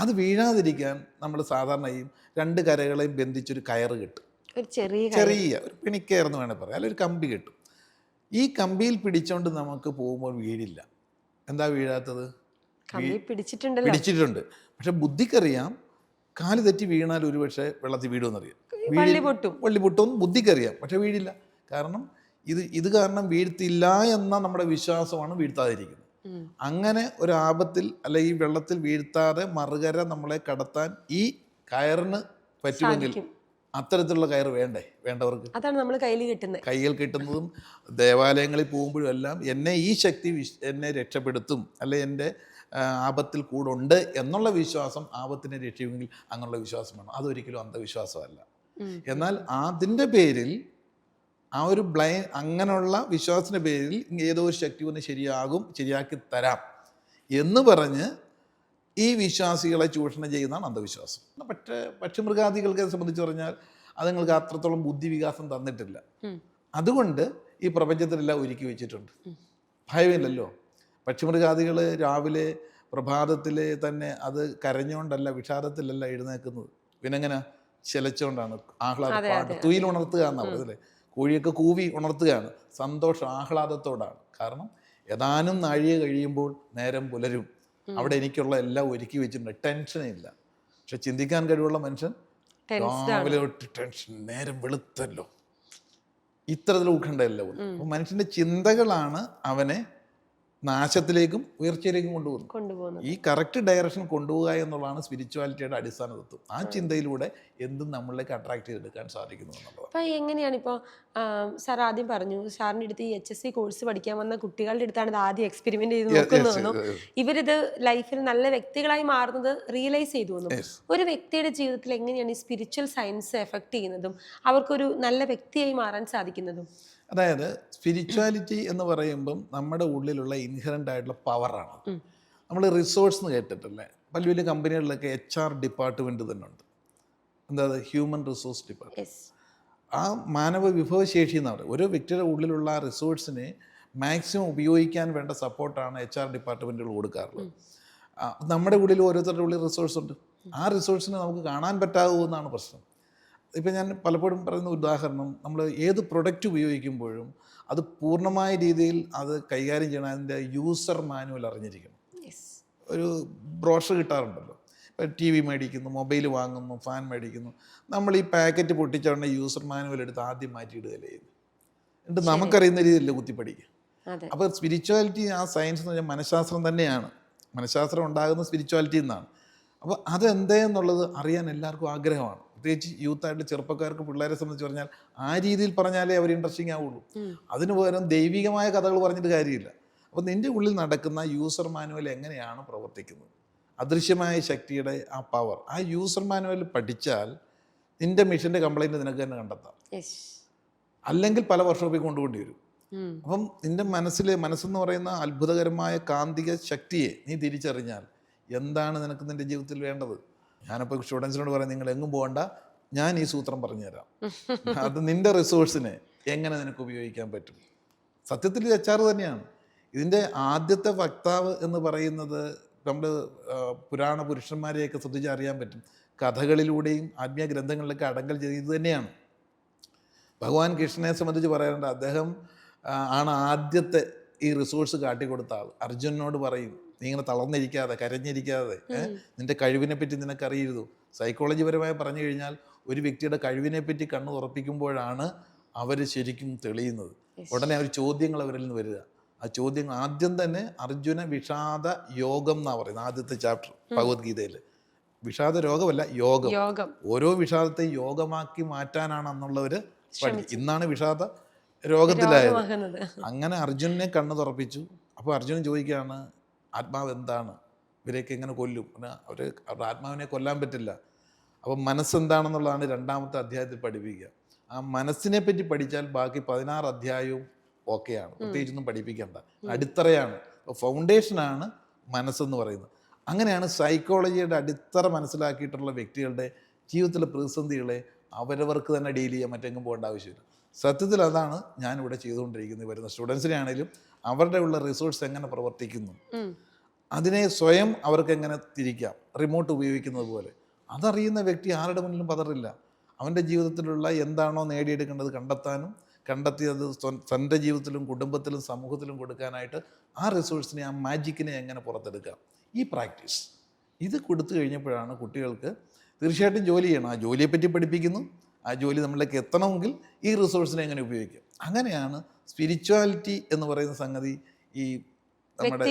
അത് വീഴാതിരിക്കാൻ നമ്മൾ സാധാരണ ഈ 2 കരകളെയും ബന്ധിച്ചൊരു കയറ് കെട്ടും, ചെറിയ ഒരു പിണിക്കയറെന്ന് വേണേൽ പറയാം, അല്ലെങ്കിൽ ഒരു കമ്പി കെട്ടും. ഈ കമ്പിയിൽ പിടിച്ചോണ്ട് നമുക്ക് പോകുമ്പോൾ വീഴില്ല. എന്താ വീഴാത്തത്? കമ്പി പിടിച്ചിട്ടുണ്ടല്ലോ. പിടിച്ചിട്ടുണ്ട്. പക്ഷെ ബുദ്ധിക്കറിയാം കാല് തെറ്റി വീണാൽ ഒരുപക്ഷെ വെള്ളത്തിൽ വീഴുമെന്നറിയാം. വള്ളി പൊട്ടും. വള്ളി പൊട്ടും ബുദ്ധിക്കറിയാം, പക്ഷെ വീഴില്ല. കാരണം ഇത് കാരണം വീഴ്ത്തില്ല എന്ന നമ്മുടെ വിശ്വാസമാണ് വീഴ്ത്താതിരിക്കുന്നത്. അങ്ങനെ ഒരു ആപത്തിൽ അല്ല ഈ വെള്ളത്തിൽ വീഴ്ത്താതെ മറുകര നമ്മളെ കടത്താൻ ഈ കയറിന് പറ്റുമെങ്കിൽ അത്തരത്തിലുള്ള കയറ് വേണ്ടവർക്ക് അതാണ് നമ്മൾ കയ്യിൽ കിട്ടുന്നതും ദേവാലയങ്ങളിൽ പോകുമ്പോഴും എല്ലാം എന്നെ ഈ ശക്തി എന്നെ രക്ഷപ്പെടുത്തും, അല്ലെ എൻ്റെ ആപത്തിൽ കൂടെ ഉണ്ട് എന്നുള്ള വിശ്വാസം ആപത്തിനെ രക്ഷിക്കുമെങ്കിൽ അങ്ങനെയുള്ള വിശ്വാസമാണ്. അതൊരിക്കലും അന്ധവിശ്വാസമല്ല. എന്നാൽ അതിൻ്റെ പേരിൽ ആ ഒരു അങ്ങനെയുള്ള വിശ്വാസത്തിൻ്റെ പേരിൽ ഏതോ ഒരു ശക്തി ഒന്ന് ശരിയാക്കി തരാം എന്ന് പറഞ്ഞ് ഈ വിശ്വാസികളെ ചൂഷണം ചെയ്യുന്നതാണ് അന്ധവിശ്വാസം. പക്ഷിമൃഗാദികൾക്ക് സംബന്ധിച്ച് പറഞ്ഞാൽ അതുങ്ങൾക്ക് അത്രത്തോളം ബുദ്ധിവികാസം തന്നിട്ടില്ല. അതുകൊണ്ട് ഈ പ്രപഞ്ചത്തിലെല്ലാം ഒരുക്കി വെച്ചിട്ടുണ്ട്. ഭയമില്ലല്ലോ. പക്ഷിമൃഗാദികൾ രാവിലെ പ്രഭാതത്തിൽ തന്നെ അത് കരഞ്ഞുകൊണ്ടല്ല വിഷാദത്തിലല്ല എഴുന്നേക്കുന്നത്. പിന്നെങ്ങനെ ചിലച്ചുകൊണ്ടാണ്. ആഹ്ലാദ തുയിൽ ഉണർത്തുക എന്നാണ് പറയുന്നത്. കോഴിയൊക്കെ കൂവി ഉണർത്തുകയാണ്, സന്തോഷം ആഹ്ലാദത്തോടാണ്. കാരണം ഏതാനും നാഴിക കഴിയുമ്പോൾ നേരം പുലരും. അവിടെ എനിക്കുള്ള എല്ലാം ഒരുക്കി വെച്ചിട്ടുണ്ട്, ടെൻഷനേ ഇല്ല. പക്ഷെ ചിന്തിക്കാൻ കഴിവുള്ള മനുഷ്യൻ രാവിലെ തൊട്ട് ടെൻഷൻ, നേരം വെളുത്തല്ലോ, ഇത്തരത്തിൽ ഉത്കണ്ഠയല്ല. അപ്പോൾ മനുഷ്യൻ്റെ ചിന്തകളാണ് അവനെ നാശത്തിലേക്കും ഉയർച്ചയിലേക്കും കൊണ്ടുപോകുന്നത്. ഈ കറക്റ്റ് ഡയറക്ഷൻ കൊണ്ടുപോകുക എന്നുള്ളതാണ് സ്പിരിച്വാലിറ്റിയുടെ അടിസ്ഥാന തത്വം. ആ ചിന്തയിലൂടെ എന്തും നമ്മളിലേക്ക് അട്രാക്ട് ചെയ്തെടുക്കാൻ സാധിക്കുന്നു എന്നുള്ളത്. അപ്പോൾ എങ്ങനെയാണ് ഇപ്പോൾ സാർ ആദ്യം പറഞ്ഞു സാറിൻ്റെ അടുത്ത് ഈ HSC കോഴ്സ് പഠിക്കാൻ വന്ന കുട്ടികളുടെ അടുത്താണ് ഇത് ആദ്യം എക്സ്പെരിമെന്റ് ചെയ്ത് നോക്കുന്നു. ഇവരിത് ലൈഫിൽ നല്ല വ്യക്തികളായി മാറുന്നത് റിയലൈസ് ചെയ്തു വന്നു. ഒരു വ്യക്തിയുടെ ജീവിതത്തിൽ എങ്ങനെയാണ് ഈ സ്പിരിച്വൽ സയൻസ് എഫക്ട് ചെയ്യുന്നതും അവർക്കൊരു നല്ല വ്യക്തിയായി മാറാൻ സാധിക്കുന്നതും? അതായത് സ്പിരിച്വാലിറ്റി എന്ന് പറയുമ്പം നമ്മുടെ ഉള്ളിലുള്ള ഇൻഹറൻ്റ് ആയിട്ടുള്ള പവറാണ്. നമ്മൾ റിസോഴ്സ് എന്ന് കേട്ടിട്ടല്ലേ? വലിയ വലിയ കമ്പനികളിലൊക്കെ HR ഡിപ്പാർട്ട്മെൻറ്റ് തന്നെ ഉണ്ട്. എന്താ ഹ്യൂമൻ റിസോഴ്സ് ഡിപ്പാർട്ട്മെൻറ്റ്. ആ മാനവ വിഭവശേഷി എന്ന് പറയുന്നത് ഒരു വ്യക്തിയുടെ ഉള്ളിലുള്ള ആ റിസോഴ്സിനെ മാക്സിമം ഉപയോഗിക്കാൻ വേണ്ട സപ്പോർട്ടാണ് HR ഡിപ്പാർട്ട്മെൻറ്റുകൾ കൊടുക്കാറുള്ളത്. നമ്മുടെ ഉള്ളിൽ ഓരോരുത്തരുടെ ഉള്ളിൽ റിസോഴ്സ് ഉണ്ട്. ആ റിസോഴ്സിനെ നമുക്ക് കാണാൻ പറ്റാവുന്നതാണ് പ്രശ്നം. ഇപ്പം ഞാൻ പലപ്പോഴും പറയുന്ന ഉദാഹരണം, നമ്മൾ ഏത് പ്രൊഡക്റ്റ് ഉപയോഗിക്കുമ്പോഴും അത് പൂർണ്ണമായ രീതിയിൽ അത് കൈകാര്യം ചെയ്യണം. അതിൻ്റെ യൂസർ മാനുവൽ അറിഞ്ഞിരിക്കണം. ഒരു ബ്രോഷർ കിട്ടാറുണ്ടല്ലോ. ഇപ്പോൾ TV മേടിക്കുന്നു, മൊബൈൽ വാങ്ങുന്നു, ഫാൻ മേടിക്കുന്നു. നമ്മൾ ഈ പാക്കറ്റ് പൊട്ടിച്ചോണ്ട് യൂസർ മാനുവൽ എടുത്ത് ആദ്യം മാറ്റിയിടുകയല്ലേ ചെയ്യുന്നത്. എന്നിട്ട് നമുക്കറിയുന്ന രീതിയിലല്ലേ കുത്തിപ്പടിക്കുക. അപ്പോൾ സ്പിരിച്വാലിറ്റി, ആ സയൻസ് എന്ന് പറഞ്ഞാൽ മനഃശാസ്ത്രം തന്നെയാണ്. മനഃശാസ്ത്രം ഉണ്ടാകുന്ന സ്പിരിച്വാലിറ്റി എന്നാണ്. അപ്പോൾ അതെന്തെന്നുള്ളത് അറിയാൻ എല്ലാവർക്കും ആഗ്രഹമാണ്. പ്രത്യേകിച്ച് യൂത്തായിട്ട് ചെറുപ്പക്കാർക്ക്, പിള്ളേരെ സംബന്ധിച്ച് പറഞ്ഞാൽ ആ രീതിയിൽ പറഞ്ഞാലേ അവർ ഇൻട്രസ്റ്റിംഗ് ആവുള്ളൂ. അതിന് പകരം ദൈവികമായ കഥകൾ പറഞ്ഞിട്ട് കാര്യമില്ല. അപ്പോൾ നിൻ്റെ ഉള്ളിൽ നടക്കുന്ന യൂസർ മാനുവൽ എങ്ങനെയാണ് പ്രവർത്തിക്കുന്നത്, അദൃശ്യമായ ശക്തിയുടെ ആ പവർ, ആ യൂസർ മാനുവൽ പഠിച്ചാൽ നിൻ്റെ മിഷൻ്റെ കംപ്ലൈൻറ്റ് നിനക്ക് തന്നെ കണ്ടെത്താം. അല്ലെങ്കിൽ പല വർഷോപ്പിൽ കൊണ്ടുപോകേണ്ടി വരും. അപ്പം നിൻ്റെ മനസ്സെന്ന് പറയുന്ന അത്ഭുതകരമായ കാന്തിക ശക്തിയെ നീ തിരിച്ചറിഞ്ഞാൽ എന്താണ് നിനക്ക് നിൻ്റെ ജീവിതത്തിൽ വേണ്ടത്. ഞാനിപ്പോൾ സ്റ്റുഡൻസിനോട് പറയാം, നിങ്ങൾ എങ്ങും പോകണ്ട, ഞാൻ ഈ സൂത്രം പറഞ്ഞുതരാം. അത് നിൻ്റെ റിസോഴ്സിനെ എങ്ങനെ നിനക്ക് ഉപയോഗിക്കാൻ പറ്റും. സത്യത്തിൽ ഇത് HR തന്നെയാണ്. ഇതിൻ്റെ ആദ്യത്തെ വക്താവ് എന്ന് പറയുന്നത് നമ്മൾ പുരാണ പുരുഷന്മാരെയൊക്കെ ശ്രദ്ധിച്ച് അറിയാൻ പറ്റും. കഥകളിലൂടെയും ആത്മീയ ഗ്രന്ഥങ്ങളിലൊക്കെ അടങ്കൽ ചെയ്ത് തന്നെയാണ്. ഭഗവാൻ കൃഷ്ണനെ സംബന്ധിച്ച് പറയാറുണ്ട്, അദ്ദേഹം ആണ് ആദ്യത്തെ ഈ റിസോഴ്സ് കാട്ടിക്കൊടുത്ത ആൾ. അർജുനനോട് പറയും, നീ ഇങ്ങനെ തളർന്നിരിക്കാതെ, കരഞ്ഞിരിക്കാതെ, നിന്റെ കഴിവിനെ പറ്റി നിനക്കറിയരുത്. സൈക്കോളജി പരമായി പറഞ്ഞു കഴിഞ്ഞാൽ ഒരു വ്യക്തിയുടെ കഴിവിനെ പറ്റി കണ്ണ് തുറപ്പിക്കുമ്പോഴാണ് അവർ ശരിക്കും തെളിയുന്നത്. ഉടനെ അവർ ചോദ്യങ്ങൾ അവരിൽ നിന്ന് വരിക. ആ ചോദ്യങ്ങൾ ആദ്യം തന്നെ അർജുന വിഷാദ യോഗം എന്നാണ് പറയുന്നത്, ആദ്യത്തെ ചാപ്റ്റർ ഭഗവത്ഗീതയിൽ. വിഷാദ രോഗമല്ല, യോഗം. ഓരോ വിഷാദത്തെ യോഗമാക്കി മാറ്റാനാണ് അന്നുള്ളവർ ഇന്നാണ് വിഷാദ രോഗത്തിലായത്. അങ്ങനെ അർജുനനെ കണ്ണ് തുറപ്പിച്ചു. അപ്പോൾ അർജുനൻ ചോദിക്കുകയാണ്, ആത്മാവ് എന്താണ്, ഇവരെയൊക്കെ എങ്ങനെ കൊല്ലും, അവരുടെ ആത്മാവിനെ കൊല്ലാൻ പറ്റില്ല. അപ്പം മനസ്സെന്താണെന്നുള്ളതാണ് 2ാമത്തെ അധ്യായത്തിൽ പഠിപ്പിക്കുക. ആ മനസ്സിനെ പറ്റി പഠിച്ചാൽ ബാക്കി 16 അധ്യായവും ഓക്കെയാണ്, പ്രത്യേകിച്ചൊന്നും പഠിപ്പിക്കേണ്ട. അടിത്തറയാണ്, ഫൗണ്ടേഷനാണ് മനസ്സെന്ന് പറയുന്നത്. അങ്ങനെയാണ് സൈക്കോളജിയുടെ അടിത്തറ മനസ്സിലാക്കിയിട്ടുള്ള വ്യക്തികളുടെ ജീവിതത്തിലെ പ്രതിസന്ധികളെ അവരവർക്ക് തന്നെ ഡീൽ ചെയ്യാൻ, മറ്റെങ്ങും പോകേണ്ട ആവശ്യമില്ല. സത്യത്തിൽ അതാണ് ഞാനിവിടെ ചെയ്തുകൊണ്ടിരിക്കുന്നത്. വരുന്ന സ്റ്റുഡൻസിനെ ആണെങ്കിലും അവരുടെ ഉള്ള റിസോഴ്സ് എങ്ങനെ പ്രവർത്തിക്കുന്നു, അതിനെ സ്വയം അവർക്ക് എങ്ങനെ തിരിക്കാം, റിമോട്ട് ഉപയോഗിക്കുന്നത് പോലെ. അതറിയുന്ന വ്യക്തി ആരുടെ മുന്നിലും പതറില്ല. അവൻ്റെ ജീവിതത്തിലുള്ള എന്താണോ നേടിയെടുക്കേണ്ടത് കണ്ടെത്താനും കണ്ടെത്തി അത് തൻ്റെ ജീവിതത്തിലും കുടുംബത്തിലും സമൂഹത്തിലും കൊടുക്കാനായിട്ട് ആ റിസോഴ്സിനെ, ആ മാജിക്കിനെ എങ്ങനെ പുറത്തെടുക്കാം, ഈ പ്രാക്ടീസ് ഇത് കൊടുത്തു കഴിഞ്ഞപ്പോഴാണ് കുട്ടികൾക്ക് തീർച്ചയായിട്ടും ജോലി ചെയ്യണം. ആ ജോലിയെപ്പറ്റി പഠിപ്പിക്കുന്നു. ആ ജോലി നമ്മളിലേക്ക് എത്തണമെങ്കിൽ ഈ റിസോഴ്സിനെ എങ്ങനെ ഉപയോഗിക്കാം. അങ്ങനെയാണ് സ്പിരിച്വാലിറ്റി എന്ന് പറയുന്ന സംഗതി ഈ നമ്മുടെ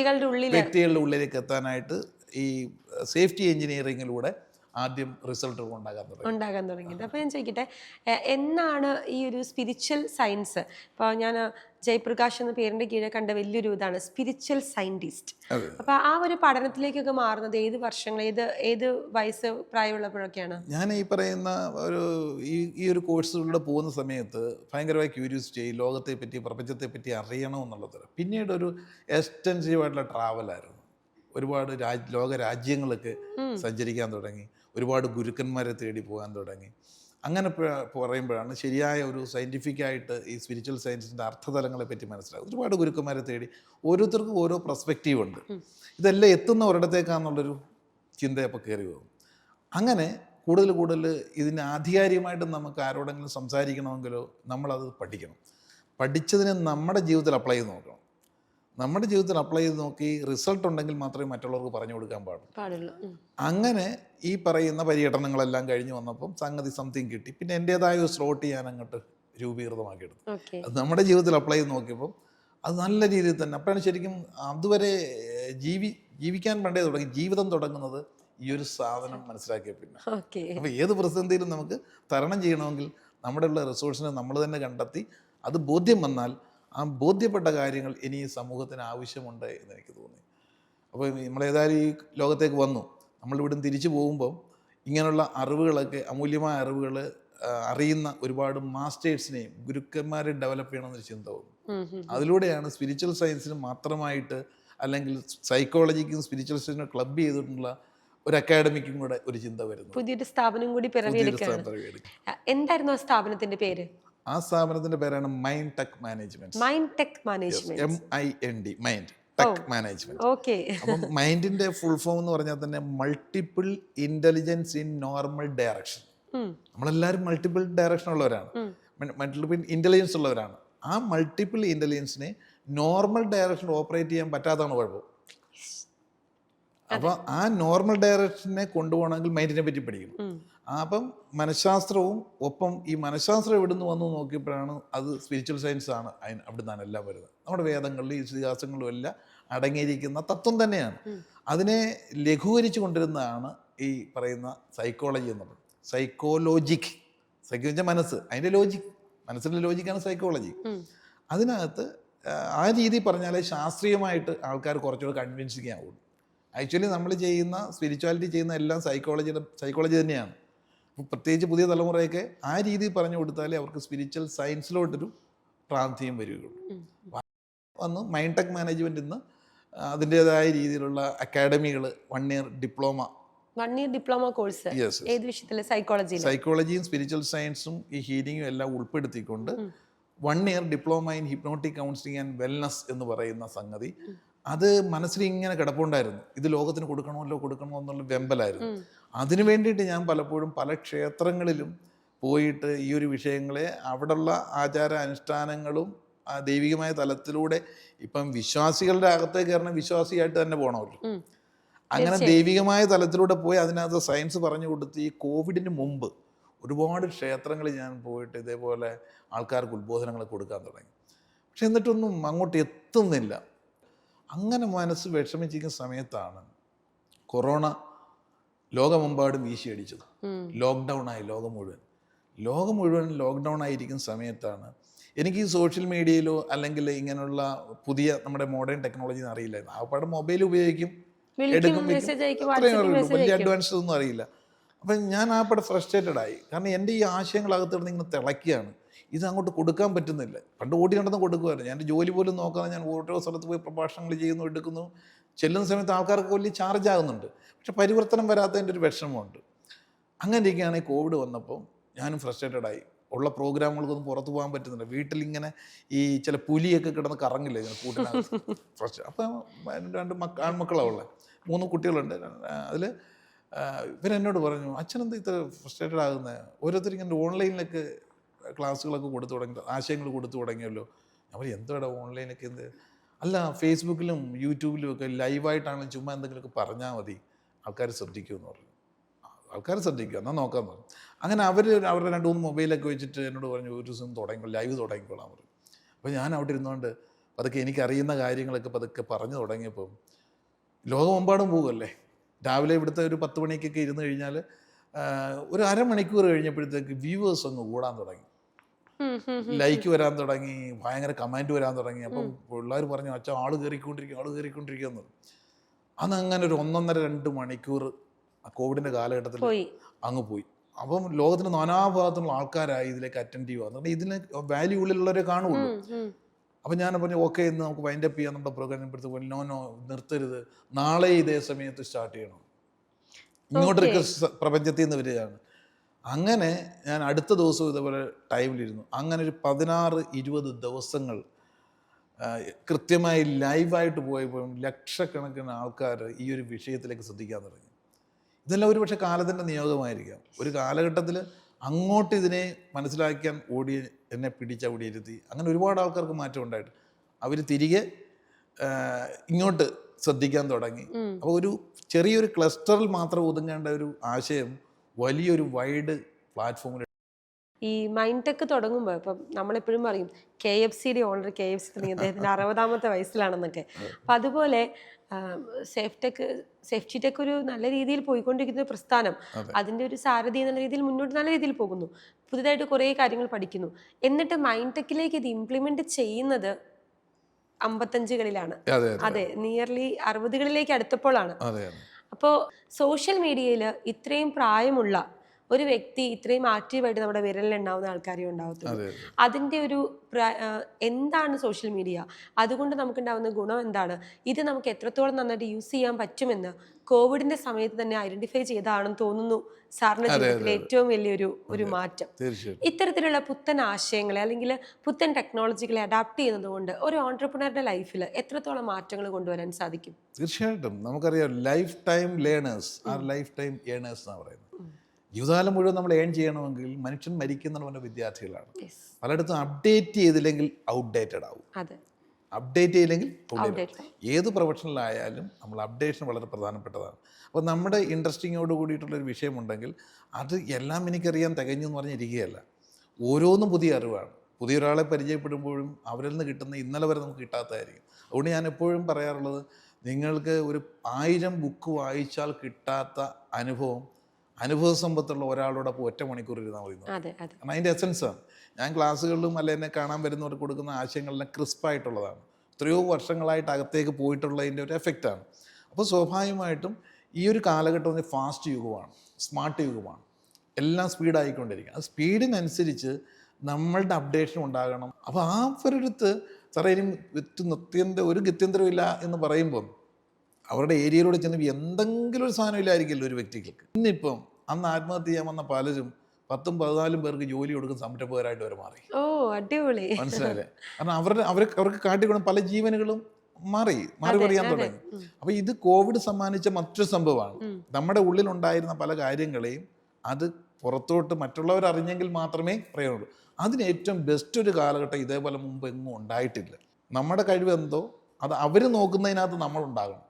വ്യക്തികളുടെ ഉള്ളിലേക്ക് എത്താനായിട്ട് ഈ സേഫ്റ്റി എഞ്ചിനീയറിങ്ങിലൂടെ ആദ്യം റിസൾട്ടുകൾ ഉണ്ടാകാൻ തുടങ്ങിയത്. അപ്പോൾ ഞാൻ ചോദിക്കട്ടെ, എന്നാണ് ഈ ഒരു സ്പിരിച്വൽ സയൻസ്, ഇപ്പോൾ ഞാൻ ജയപ്രകാശ് എന്ന പേരിൻ്റെ കീഴിൽ കണ്ട വലിയൊരു ഇതാണ് സ്പിരിച്വൽ സയൻറ്റിസ്റ്റ്. അപ്പോൾ ആ ഒരു പഠനത്തിലേക്കൊക്കെ മാറുന്നത് ഏത് വർഷങ്ങൾ, ഏത് വയസ്സ് പ്രായമുള്ളപ്പോഴൊക്കെയാണ്? ഞാൻ ഈ പറയുന്ന ഈ ഒരു കോഴ്സുകളിലൂടെ പോകുന്ന സമയത്ത് ഭയങ്കരമായ ക്യൂരിയോസിറ്റി, ലോകത്തെപ്പറ്റി പ്രപഞ്ചത്തെപ്പറ്റി അറിയണമെന്നുള്ളത്. പിന്നീട് ഒരു എക്സ്റ്റൻസീവായിട്ടുള്ള ട്രാവലായിരുന്നു. ഒരുപാട് ലോക രാജ്യങ്ങളൊക്കെ സഞ്ചരിക്കാൻ തുടങ്ങി, ഒരുപാട് ഗുരുക്കന്മാരെ തേടി പോകാൻ തുടങ്ങി. അങ്ങനെ പറയുമ്പോഴാണ് ശരിയായ ഒരു സയൻറ്റിഫിക്കായിട്ട് ഈ സ്പിരിച്വൽ സയൻസിൻ്റെ അർത്ഥതലങ്ങളെ പറ്റി മനസ്സിലാകും. ഒരുപാട് ഗുരുക്കന്മാരെ തേടി, ഓരോരുത്തർക്കും ഓരോ പെർസ്പെക്റ്റീവ് ഉണ്ട്. ഇതെല്ലാം എത്തുന്ന ഒരിടത്തേക്കാണെന്നുള്ളൊരു ചിന്തയപ്പോൾ കയറി പോകും. അങ്ങനെ കൂടുതൽ ഇതിന് ആധികാരികമായിട്ട് നമുക്ക് ആരോടെങ്കിലും സംസാരിക്കണമെങ്കിലോ നമ്മളത് പഠിക്കണം. പഠിച്ചതിനെ നമ്മുടെ ജീവിതത്തിൽ അപ്ലൈ ചെയ്ത് നോക്കണം. നമ്മുടെ ജീവിതത്തിൽ അപ്ലൈ ചെയ്ത് നോക്കി റിസൾട്ട് ഉണ്ടെങ്കിൽ മാത്രമേ മറ്റുള്ളവർക്ക് പറഞ്ഞു കൊടുക്കാൻ പാടുള്ളൂ. അങ്ങനെ ഈ പറയുന്ന പര്യടനങ്ങളെല്ലാം കഴിഞ്ഞ് വന്നപ്പം സംതിങ് കിട്ടി. പിന്നെ എൻ്റേതായ ഒരു സ്ലോട്ട് ഞാൻ അങ്ങോട്ട് രൂപീകൃതമാക്കിയെടുത്തു. അത് നമ്മുടെ ജീവിതത്തിൽ അപ്ലൈ ചെയ്ത് നോക്കിയപ്പോൾ അത് നല്ല രീതിയിൽ തന്നെ. അപ്പോഴാണ് ശരിക്കും അതുവരെ ജീവിക്കാൻ വേണ്ടേ തുടങ്ങി, ജീവിതം തുടങ്ങുന്നത് ഈ ഒരു സാധനം മനസ്സിലാക്കിയ പിന്നെ. അപ്പോൾ ഏത് പ്രതിസന്ധിയിലും നമുക്ക് തരണം ചെയ്യണമെങ്കിൽ നമ്മുടെ ഉള്ള റിസോഴ്സിനെ നമ്മൾ തന്നെ കണ്ടെത്തി അത് ബോധ്യം വന്നാൽ ആ ബോധ്യപ്പെട്ട കാര്യങ്ങൾ ഇനി ഈ സമൂഹത്തിന് ആവശ്യമുണ്ട് എന്ന് എനിക്ക് തോന്നി. അപ്പോൾ നമ്മളേതായാലും ഈ ലോകത്തേക്ക് വന്നു, നമ്മളിവിടുന്ന് തിരിച്ചു പോകുമ്പോൾ ഇങ്ങനെയുള്ള അറിവുകളൊക്കെ, അമൂല്യമായ അറിവുകൾ അറിയുന്ന ഒരുപാട് മാസ്റ്റേഴ്സിനെയും ഗുരുക്കന്മാരെയും ഡെവലപ്പ് ചെയ്യണമെന്നൊരു ചിന്ത വന്നു. അതിലൂടെയാണ് സ്പിരിച്വൽ സയൻസിന് മാത്രമായിട്ട്, അല്ലെങ്കിൽ സൈക്കോളജിക്കും സ്പിരിച്വൽ സയൻസിനും ക്ലബ് ചെയ്തിട്ടുള്ള ഒരു അക്കാഡമിക്കും കൂടെ ഒരു ചിന്ത വരുന്നു. പുതിയൊരു സ്ഥാപനം കൂടി പിറവിയെടുക്കുകയാണ്. എന്തായിരുന്നു ആ സ്ഥാപനത്തിന്റെ പേര്? ആ സ്ഥാപനത്തിന്റെ പേരാണ് mind tech management. MIND, mind tech management. അപ്പം മൈൻഡിന്റെ ഫുൾ ഫോം എന്ന് പറഞ്ഞാൽ തന്നെ multiple intelligence in normal direction. നമ്മളെല്ലാവരും മൾട്ടിപ്പിൾ ഡയറക്ഷൻ ഉള്ളവരാണ്, മൾട്ടിപ്പിൾ ഇന്റലിജൻസ് ഉള്ളവരാണ്. ആ മൾട്ടിപ്പിൾ ഇന്റലിജൻസിനെ നോർമൽ ഡയറക്ഷൻ ഓപ്പറേറ്റ് ചെയ്യാൻ പറ്റാത്തതാണ് കുഴപ്പം. അപ്പോൾ ആ നോർമൽ ഡയറക്ഷനെ കൊണ്ടുപോകണമെങ്കിൽ മൈൻഡിനെ പറ്റി പഠിക്കണം. അപ്പം മനഃശാസ്ത്രവും ഒപ്പം ഈ മനഃശാസ്ത്രം എവിടുന്ന് വന്നു നോക്കിയപ്പോഴാണ് അത് സ്പിരിച്വൽ സയൻസ് ആണ്. അവിടെ നിന്നാണ് എല്ലാം വരുന്നത്. നമ്മുടെ വേദങ്ങളിലും ഇതിഹാസങ്ങളിലും എല്ലാം അടങ്ങിയിരിക്കുന്ന തത്വം തന്നെയാണ്. അതിനെ ലഘൂകരിച്ചു കൊണ്ടിരുന്നതാണ് ഈ പറയുന്ന സൈക്കോളജി എന്നുള്ളത്. സൈക്കോളജിക് വെച്ചാൽ മനസ്സ്, അതിൻ്റെ ലോജിക്, മനസ്സിൻ്റെ ലോജിക്കാണ് സൈക്കോളജി. അതിനകത്ത് ആ രീതി പറഞ്ഞാലേ ശാസ്ത്രീയമായിട്ട് ആൾക്കാർ കുറച്ചുകൂടെ കൺവിൻസിങ് ആവുള്ളൂ. ആക്ച്വലി നമ്മൾ ചെയ്യുന്ന സ്പിരിച്വാലിറ്റി ചെയ്യുന്ന എല്ലാം സൈക്കോളജി തന്നെയാണ്. പ്രത്യേകിച്ച് പുതിയ തലമുറയൊക്കെ ആ രീതിയിൽ പറഞ്ഞു കൊടുത്താലേ അവർക്ക് സ്പിരിച്വൽ സയൻസിലോട്ടൊരു പ്രാന്തിയും വരികയുള്ളൂ. വന്ന് മൈൻഡ് ടെക് മാനേജ്മെൻറ്റിൽ നിന്ന് അതിൻ്റെതായ രീതിയിലുള്ള അക്കാഡമികൾ, 1 year ഡിപ്ലോമ കോഴ്സ് ഏത് വിഷയത്തിൽ? സൈക്കോളജിയും സ്പിരിച്വൽ സയൻസും ഈ ഹീലിങ്ങും എല്ലാം ഉൾപ്പെടുത്തിക്കൊണ്ട് 1 year diploma in hypnotic counselling and wellness എന്ന് പറയുന്ന സംഗതി. അത് മനസ്സിൽ ഇങ്ങനെ കിടപ്പുണ്ടായിരുന്നു. ഇത് ലോകത്തിന് കൊടുക്കണമോ എന്നുള്ള വെമ്പലായിരുന്നു. അതിനു വേണ്ടിയിട്ട് ഞാൻ പലപ്പോഴും പല ക്ഷേത്രങ്ങളിലും പോയിട്ട് ഈ ഒരു വിഷയങ്ങളെ അവിടെയുള്ള ആചാര അനുഷ്ഠാനങ്ങളും ദൈവികമായ തലത്തിലൂടെ, ഇപ്പം വിശ്വാസികളുടെ അകത്തേക്ക് കയറണം, വിശ്വാസിയായിട്ട് തന്നെ പോകണമല്ലോ. അങ്ങനെ ദൈവികമായ തലത്തിലൂടെ പോയി അതിനകത്ത് സയൻസ് പറഞ്ഞു കൊടുത്ത് ഈ കോവിഡിന് മുമ്പ് ഒരുപാട് ക്ഷേത്രങ്ങളിൽ ഞാൻ പോയിട്ട് ഇതേപോലെ ആൾക്കാർക്ക് ഉത്ബോധനങ്ങൾ കൊടുക്കാൻ തുടങ്ങി. പക്ഷെ എന്നിട്ടൊന്നും അങ്ങോട്ട് എത്തുന്നില്ല. അങ്ങനെ മനസ്സ് വിഷമിച്ചിരിക്കുന്ന സമയത്താണ് കൊറോണ ലോകമെമ്പാടും വീശിയടിച്ചത്. ലോക്ക്ഡൗൺ ആയി ലോകം മുഴുവൻ ലോക്ക്ഡൗൺ ആയിരിക്കുന്ന സമയത്താണ് എനിക്ക് ഈ സോഷ്യൽ മീഡിയയിലോ അല്ലെങ്കിൽ ഇങ്ങനെയുള്ള പുതിയ നമ്മുടെ മോഡേൺ ടെക്നോളജി അറിയില്ലായിരുന്നു. ആ പാടെ മൊബൈൽ ഉപയോഗിക്കും, എടുക്കും, വലിയ അഡ്വാൻസ് ഒന്നും അറിയില്ല. അപ്പം ഞാൻ ആ പാടെ ഫ്രസ്ട്രേറ്റഡ് ആയി. കാരണം എൻ്റെ ഈ ആശയങ്ങളകത്തിരുന്ന് ഇങ്ങനെ തിളയ്ക്കുകയാണ്. ഇത് അങ്ങോട്ട് കൊടുക്കാൻ പറ്റുന്നില്ല. പണ്ട് ഓടി നടന്ന് കൊടുക്കുമായിരുന്നു. ഞാൻ ജോലി പോലും നോക്കാതെ ഞാൻ ഓരോ സ്ഥലത്ത് പോയി പ്രഭാഷണങ്ങൾ ചെയ്യുന്നു, എടുക്കുന്നു. ചെല്ലുന്ന സമയത്ത് ആൾക്കാർക്ക് വലിയ ചാർജ് ആകുന്നുണ്ട്. പക്ഷെ പരിവർത്തനം വരാത്തതിൻ്റെ ഒരു വിഷമമുണ്ട്. അങ്ങനെ ഇരിക്കുകയാണ് കോവിഡ് വന്നപ്പോൾ ഞാനും ഫ്രസ്ട്രേറ്റഡ് ആയി. ഉള്ള പ്രോഗ്രാമുകൾക്കൊന്നും പുറത്തു പോകാൻ പറ്റുന്നില്ല. വീട്ടിലിങ്ങനെ ഈ ചില പുലിയൊക്കെ കിടന്ന് കറങ്ങില്ല ഇങ്ങനെ കൂട്ടിനകത്ത്. ഫ്രസ്ട്രേറ്റ്. അപ്പം 2 ആൺമക്കളാണ് ഉള്ളത്, 3 കുട്ടികളുണ്ട്. അതിൽ ഇവരെന്നോട് പറഞ്ഞു, അച്ഛനെന്താ ഇത്ര ഫ്രസ്ട്രേറ്റഡ് ആകുന്നത്? ഓരോരുത്തർ ഇങ്ങനെ ഓൺലൈനിലൊക്കെ ക്ലാസ്സുകളൊക്കെ കൊടുത്തു തുടങ്ങി, ആശയങ്ങൾ കൊടുത്തു തുടങ്ങിയല്ലോ. അവർ എന്തോടാ ഓൺലൈനൊക്കെ എന്ത്, അല്ല ഫേസ്ബുക്കിലും യൂട്യൂബിലും ഒക്കെ ലൈവായിട്ടാണെങ്കിലും ചുമ്മാ എന്തെങ്കിലുമൊക്കെ പറഞ്ഞാൽ മതി, ആൾക്കാർ ശ്രദ്ധിക്കുമെന്ന് പറഞ്ഞു. ആൾക്കാർ ശ്രദ്ധിക്കുക, എന്നാൽ നോക്കാൻ പറഞ്ഞു. അങ്ങനെ അവരുടെ 2-3 മൊബൈലൊക്കെ വെച്ചിട്ട് എന്നോട് പറഞ്ഞു ഒരു ദിവസം ലൈവ് തുടങ്ങിക്കോളാൻ പറഞ്ഞു. അപ്പോൾ ഞാൻ അവിടെ ഇരുന്നുകൊണ്ട് പതുക്കെ എനിക്കറിയുന്ന കാര്യങ്ങളൊക്കെ പതുക്കെ പറഞ്ഞു തുടങ്ങിയപ്പോൾ ലോകമെമ്പാടും പോകുമല്ലേ. രാവിലെ ഇവിടുത്തെ ഒരു 10 മണിക്കൊക്കെ ഇരുന്ന് കഴിഞ്ഞാൽ ഒരു അരമണിക്കൂർ കഴിഞ്ഞപ്പോഴത്തേക്ക് വ്യൂവേഴ്സ് അങ്ങ് കൂടാൻ തുടങ്ങി, ലൈക്ക് വരാൻ തുടങ്ങി, ഭയങ്കര കമൻറ്റ് വരാൻ തുടങ്ങി. അപ്പം പിള്ളേർ പറഞ്ഞു അച്ഛാ ആൾ കയറിക്കൊണ്ടിരിക്കുന്നു. അന്ന് അങ്ങനെ ഒരു 1.5-2 മണിക്കൂർ കോവിഡിൻ്റെ കാലഘട്ടത്തിൽ അങ്ങ് പോയി. അപ്പം ലോകത്തിന് നാനാഭാഗത്തുള്ള ആൾക്കാരായി ഇതിലേക്ക് അറ്റൻഡീവ് ആകുന്നത്. ഇതിന് വാല്യൂ ഉള്ളിലുള്ളവരെ കാണുള്ളൂ. അപ്പം ഞാൻ പറഞ്ഞു ഓക്കെ, ഇന്ന് നമുക്ക് വൈൻഡ് അപ്പ് ചെയ്യാം നമ്മുടെ പ്രോഗ്രാം. ഇപ്പോഴത്തെ നോ നിർത്തരുത്, നാളെ ഇതേ സമയത്ത് സ്റ്റാർട്ട് ചെയ്യണം, ഇങ്ങോട്ടൊക്കെ പ്രപഞ്ചത്തിൽ നിന്ന് വരികയാണ്. അങ്ങനെ ഞാൻ അടുത്ത ദിവസവും ഇതേപോലെ ടൈമിലിരുന്നു. അങ്ങനെ ഒരു 16-20 ദിവസങ്ങൾ കൃത്യമായി ലൈവായിട്ട് പോയപ്പോഴും ലക്ഷക്കണക്കിന് ആൾക്കാർ ഈ ഒരു വിഷയത്തിലേക്ക് ശ്രദ്ധിക്കാൻ തുടങ്ങി. ഇതെല്ലാം ഒരു പക്ഷേ കാലത്തിൻ്റെ നിയോഗമായിരിക്കാം. ഒരു കാലഘട്ടത്തിൽ അങ്ങോട്ട് ഇതിനെ മനസ്സിലാക്കാൻ എന്നെ ഓടിയിരുത്തി. അങ്ങനെ ഒരുപാട് ആൾക്കാർക്ക് മാറ്റം ഉണ്ടായിട്ട് അവർ തിരികെ ഇങ്ങോട്ട് ശ്രദ്ധിക്കാൻ തുടങ്ങി. അപ്പോൾ ഒരു ചെറിയൊരു ക്ലസ്റ്ററിൽ മാത്രം ഒതുങ്ങേണ്ട ഒരു ആശയം വലിയൊരു വൈഡ് പ്ലാറ്റ്ഫോമിൽ. ഈ മൈൻഡ് ടെക് തുടങ്ങുമ്പോൾ ഇപ്പം നമ്മളെപ്പോഴും പറയും KFCയുടെ ഓണർ KFC തുടങ്ങി അദ്ദേഹത്തിൻ്റെ 60ാമത്തെ വയസ്സിലാണെന്നൊക്കെ. അപ്പം അതുപോലെ സേഫ്റ്റി ടെക് ഒരു നല്ല രീതിയിൽ പോയിക്കൊണ്ടിരിക്കുന്ന ഒരു പ്രസ്ഥാനം, അതിൻ്റെ ഒരു സാരഥി എന്നുള്ള രീതിയിൽ മുന്നോട്ട് നല്ല രീതിയിൽ പോകുന്നു, പുതിയതായിട്ട് കുറേ കാര്യങ്ങൾ എന്നിട്ട് മൈൻഡ് ടെക്കിലേക്ക് ഇത് ഇംപ്ലിമെന്റ് ചെയ്യുന്നത് 55കളിലാണ്. അതെ, നിയർലി 60കളിലേക്ക് അടുത്തപ്പോഴാണ്. അപ്പോൾ സോഷ്യൽ മീഡിയയിൽ ഇത്രയും പ്രായമുള്ള ഒരു വ്യക്തി ഇത്രയും ആക്റ്റീവായിട്ട് നമ്മുടെ വിരലിലുണ്ടാവുന്ന ആൾക്കാരെ ഉണ്ടാവത്തുള്ളൂ. അതിൻ്റെ ഒരു എന്താണ് സോഷ്യൽ മീഡിയ, അതുകൊണ്ട് നമുക്കുണ്ടാവുന്ന ഗുണം എന്താണ്, ഇത് നമുക്ക് എത്രത്തോളം നന്നായിട്ട് യൂസ് ചെയ്യാൻ പറ്റുമെന്ന് കോവിഡിന്റെ സമയത്ത് തന്നെ ഐഡന്റിഫൈ ചെയ്തതാണെന്ന് തോന്നുന്നു സാറിന്റെ ജീവിതത്തിലെ ഏറ്റവും വലിയൊരു മാറ്റം. ഇത്തരത്തിലുള്ള പുത്തൻ ആശയങ്ങളെ അല്ലെങ്കിൽ പുത്തൻ ടെക്നോളജികളെ അഡാപ്റ്റ് ചെയ്യുന്നത് കൊണ്ട് ഒരു ഓൺട്രപ്രണറുടെ ലൈഫിൽ എത്രത്തോളം മാറ്റങ്ങൾ കൊണ്ടുവരാൻ സാധിക്കും? തീർച്ചയായിട്ടും. നമുക്കറിയാം life time learners R life time earners എന്നാണ് പറയുന്നത്. ജീവിതകാലം മുഴുവൻ നമ്മൾ ഏൺ ചെയ്യണമെങ്കിൽ മനുഷ്യൻ മരിക്കുന്നവൻ്റെ വിദ്യാർത്ഥികളാണ്. പലയിടത്തും അപ്ഡേറ്റ് ചെയ്തില്ലെങ്കിൽ ഔട്ട്ഡേറ്റഡ് ആവും. അപ്ഡേറ്റ് ചെയ്തില്ലെങ്കിൽ ഏത് പ്രൊഫഷണലായാലും നമ്മൾ അപ്ഡേഷൻ വളരെ പ്രധാനപ്പെട്ടതാണ്. അപ്പോൾ നമ്മുടെ ഇൻട്രസ്റ്റിങ്ങോട് കൂടിയിട്ടുള്ളൊരു വിഷയമുണ്ടെങ്കിൽ അത് എല്ലാം എനിക്കറിയാൻ തികഞ്ഞു എന്ന് പറഞ്ഞിരിക്കുകയല്ല. ഓരോന്നും പുതിയ അറിവാണ്. പുതിയൊരാളെ പരിചയപ്പെടുമ്പോഴും അവരിൽ നിന്ന് കിട്ടുന്ന ഇന്നലെ വരെ നമുക്ക് കിട്ടാത്തതായിരിക്കും. അതുകൊണ്ട് ഞാൻ എപ്പോഴും പറയാറുള്ളത്, നിങ്ങൾക്ക് ഒരു 1000 ബുക്ക് വായിച്ചാൽ കിട്ടാത്ത അനുഭവ സമ്പത്തുള്ള ഒരാളോടൊപ്പം 1 മണിക്കൂർ ഇരുന്നാൽ മതി. കാരണം അതിൻ്റെ എസൻസാണ്. ഞാൻ ക്ലാസ്സുകളിലും അല്ല എന്നെ കാണാൻ വരുന്നവർക്ക് കൊടുക്കുന്ന ആശയങ്ങളെല്ലാം ക്രിസ്പായിട്ടുള്ളതാണ്. എത്രയോ വർഷങ്ങളായിട്ട് അകത്തേക്ക് പോയിട്ടുള്ളതിൻ്റെ ഒരു എഫക്റ്റാണ്. അപ്പോൾ സ്വാഭാവികമായിട്ടും ഈ ഒരു കാലഘട്ടം ഫാസ്റ്റ് യുഗമാണ്, സ്മാർട്ട് യുഗമാണ്. എല്ലാം സ്പീഡായിക്കൊണ്ടിരിക്കുക. ആ സ്പീഡിനനുസരിച്ച് നമ്മളുടെ അപ്ഡേഷൻ ഉണ്ടാകണം. അപ്പോൾ ആ ഒരിടത്ത് സാറേ ഇനി ഒരു ഗത്യന്തരമില്ല എന്ന് പറയുമ്പം അവരുടെ ഏരിയയിലൂടെ ചെന്ന് എന്തെങ്കിലും ഒരു സാധനം ഇല്ലായിരിക്കില്ല ഒരു വ്യക്തിക്ക്. ഇന്നിപ്പം അന്ന് ആത്മഹത്യ ചെയ്യാൻ വന്ന പലരും 10-14 പേർക്ക് ജോലി കൊടുക്കുന്ന സംരംഭകരായിട്ട് വരെ മാറി. ഓ അടിപൊളി. മനസ്സിലായില്ലേ? കാരണം അവർക്ക് കാട്ടിക്കൊണ്ട് പല ജീവനുകളും മാറി പറയാൻ തുടങ്ങി. അപ്പൊ ഇത് കോവിഡ് സമ്മാനിച്ച മറ്റൊരു സംഭവമാണ്. നമ്മുടെ ഉള്ളിലുണ്ടായിരുന്ന പല കാര്യങ്ങളെയും അത് പുറത്തോട്ട് മറ്റുള്ളവർ അറിഞ്ഞെങ്കിൽ മാത്രമേ പറയാനുള്ളൂ. അതിന് ഏറ്റവും ബെസ്റ്റ് ഒരു കാലഘട്ടം ഇതേപോലെ മുമ്പ് എങ്ങും ഉണ്ടായിട്ടില്ല. നമ്മുടെ കഴിവ് എന്തോ അത് അവർ നോക്കുന്നതിനകത്ത് നമ്മളുണ്ടാകണം,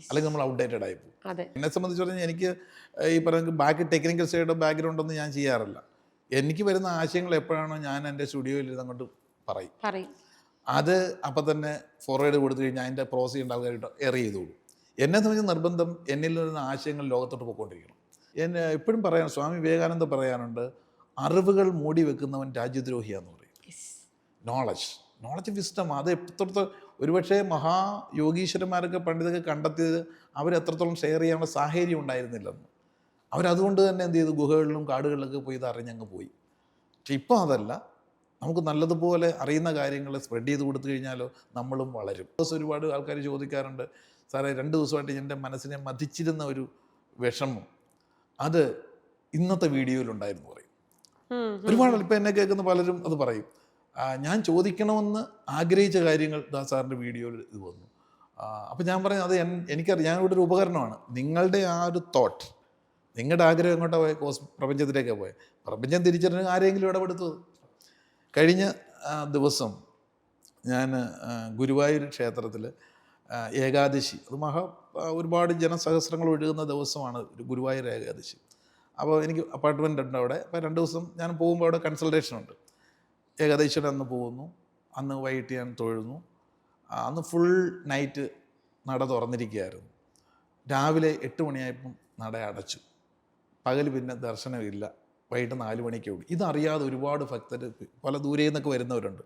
അല്ലെങ്കിൽ നമ്മൾ ഔട്ട്ഡേറ്റഡ് ആയി പോകും. എന്നെ സംബന്ധിച്ച് പറഞ്ഞാൽ എനിക്ക് ഈ പറയുന്ന ടെക്നിക്കൽ സൈഡ് ബാക്ക്ഗ്രൗണ്ട് ഒന്നും ഞാൻ ചെയ്യാറില്ല. എനിക്ക് വരുന്ന ആശയങ്ങൾ എപ്പോഴാണോ ഞാൻ എൻ്റെ സ്റ്റുഡിയോയിൽ അങ്ങോട്ട് പറയും. അത് അപ്പം തന്നെ ഫോർവേഡ് കൊടുത്തു കഴിഞ്ഞാൽ അതിൻ്റെ പ്രോസസ് ചെയ്യേണ്ട ആൾക്കാരായിട്ട് ചെയ്തോളൂ. എന്നെ സംബന്ധിച്ച് നിർബന്ധം എന്നിൽ വരുന്ന ആശയങ്ങൾ ലോകത്തോട്ട് പോയിക്കൊണ്ടിരിക്കണം. എന്നെ എപ്പോഴും സ്വാമി വിവേകാനന്ദ പറയാനുണ്ട്, അറിവുകൾ മൂടി വെക്കുന്നവൻ രാജ്യദ്രോഹിയാന്ന് പറയും. നോളജ് വിസ്ഡം അത് എത്രത്തോളം ഒരുപക്ഷെ മഹായോഗീശ്വരന്മാരൊക്കെ പണ്ഡിതൊക്കെ കണ്ടെത്തിയത് അവരെത്രത്തോളം ഷെയർ ചെയ്യാനുള്ള സാഹചര്യം ഉണ്ടായിരുന്നില്ലെന്ന്. അവരതുകൊണ്ട് തന്നെ എന്ത് ചെയ്തു, ഗുഹകളിലും കാടുകളിലൊക്കെ പോയി ഇത് അറിഞ്ഞങ്ങ് പോയി. പക്ഷെ ഇപ്പം അതല്ല, നമുക്ക് നല്ലതുപോലെ അറിയുന്ന കാര്യങ്ങൾ സ്പ്രെഡ് ചെയ്ത് കൊടുത്തു കഴിഞ്ഞാലോ നമ്മളും വളരും. ഒരുപാട് ആൾക്കാർ ചോദിക്കാറുണ്ട്, സാറേ 2 ദിവസമായിട്ട് എൻ്റെ മനസ്സിനെ മതിച്ചിരുന്ന ഒരു വിഷമം അത് ഇന്നത്തെ വീഡിയോയിലുണ്ടായിരുന്നു പറയും. ഒരുപാട് ഇപ്പം എന്നെ കേൾക്കുന്ന പലരും അത് പറയും. ഞാൻ ചോദിക്കണമെന്ന് ആഗ്രഹിച്ച കാര്യങ്ങൾ സാറിൻ്റെ വീഡിയോയിൽ ഇത് വന്നു. അപ്പം ഞാൻ പറഞ്ഞു അത് എനിക്കറിയാം, ഞാനിവിടെ ഒരു ഉപകരണമാണ്. നിങ്ങളുടെ ആ ഒരു തോട്ട്, നിങ്ങളുടെ ആഗ്രഹം എങ്ങോട്ടാണ് പോയത്? പ്രപഞ്ചത്തിലേക്കാണ് പോയത്. പ്രപഞ്ചം തിരിച്ചറിഞ്ഞ് ആരെങ്കിലും ഇടപെടുത്തത്. കഴിഞ്ഞ ദിവസം ഞാൻ ഗുരുവായൂർ ക്ഷേത്രത്തിൽ ഏകാദശി, അത് ഒരുപാട് ജനസഹസ്രങ്ങൾ ഒഴുകുന്ന ദിവസമാണ് ഒരു ഗുരുവായൂർ ഏകാദശി. അപ്പോൾ എനിക്ക് അപ്പാർട്ട്മെൻ്റ് ഉണ്ട് അവിടെ. അപ്പോൾ 2 ദിവസം ഞാൻ പോകുമ്പോൾ അവിടെ കൺസൾട്ടേഷൻ ഉണ്ട്. ഏകാദശിയുടെ അന്ന് പോകുന്നു, അന്ന് വൈകിട്ട് ഞാൻ തൊഴുന്നു. അന്ന് ഫുൾ നൈറ്റ് നട തുറന്നിരിക്കുകയായിരുന്നു. രാവിലെ 8 മണിയായപ്പം നട അടച്ചു. പകൽ പിന്നെ ദർശനമില്ല. വൈകിട്ട് 4 മണിക്കേ ഉള്ളൂ. ഇതറിയാതെ ഒരുപാട് ഭക്തർ പല ദൂരെ നിന്നൊക്കെ വരുന്നവരുണ്ട്.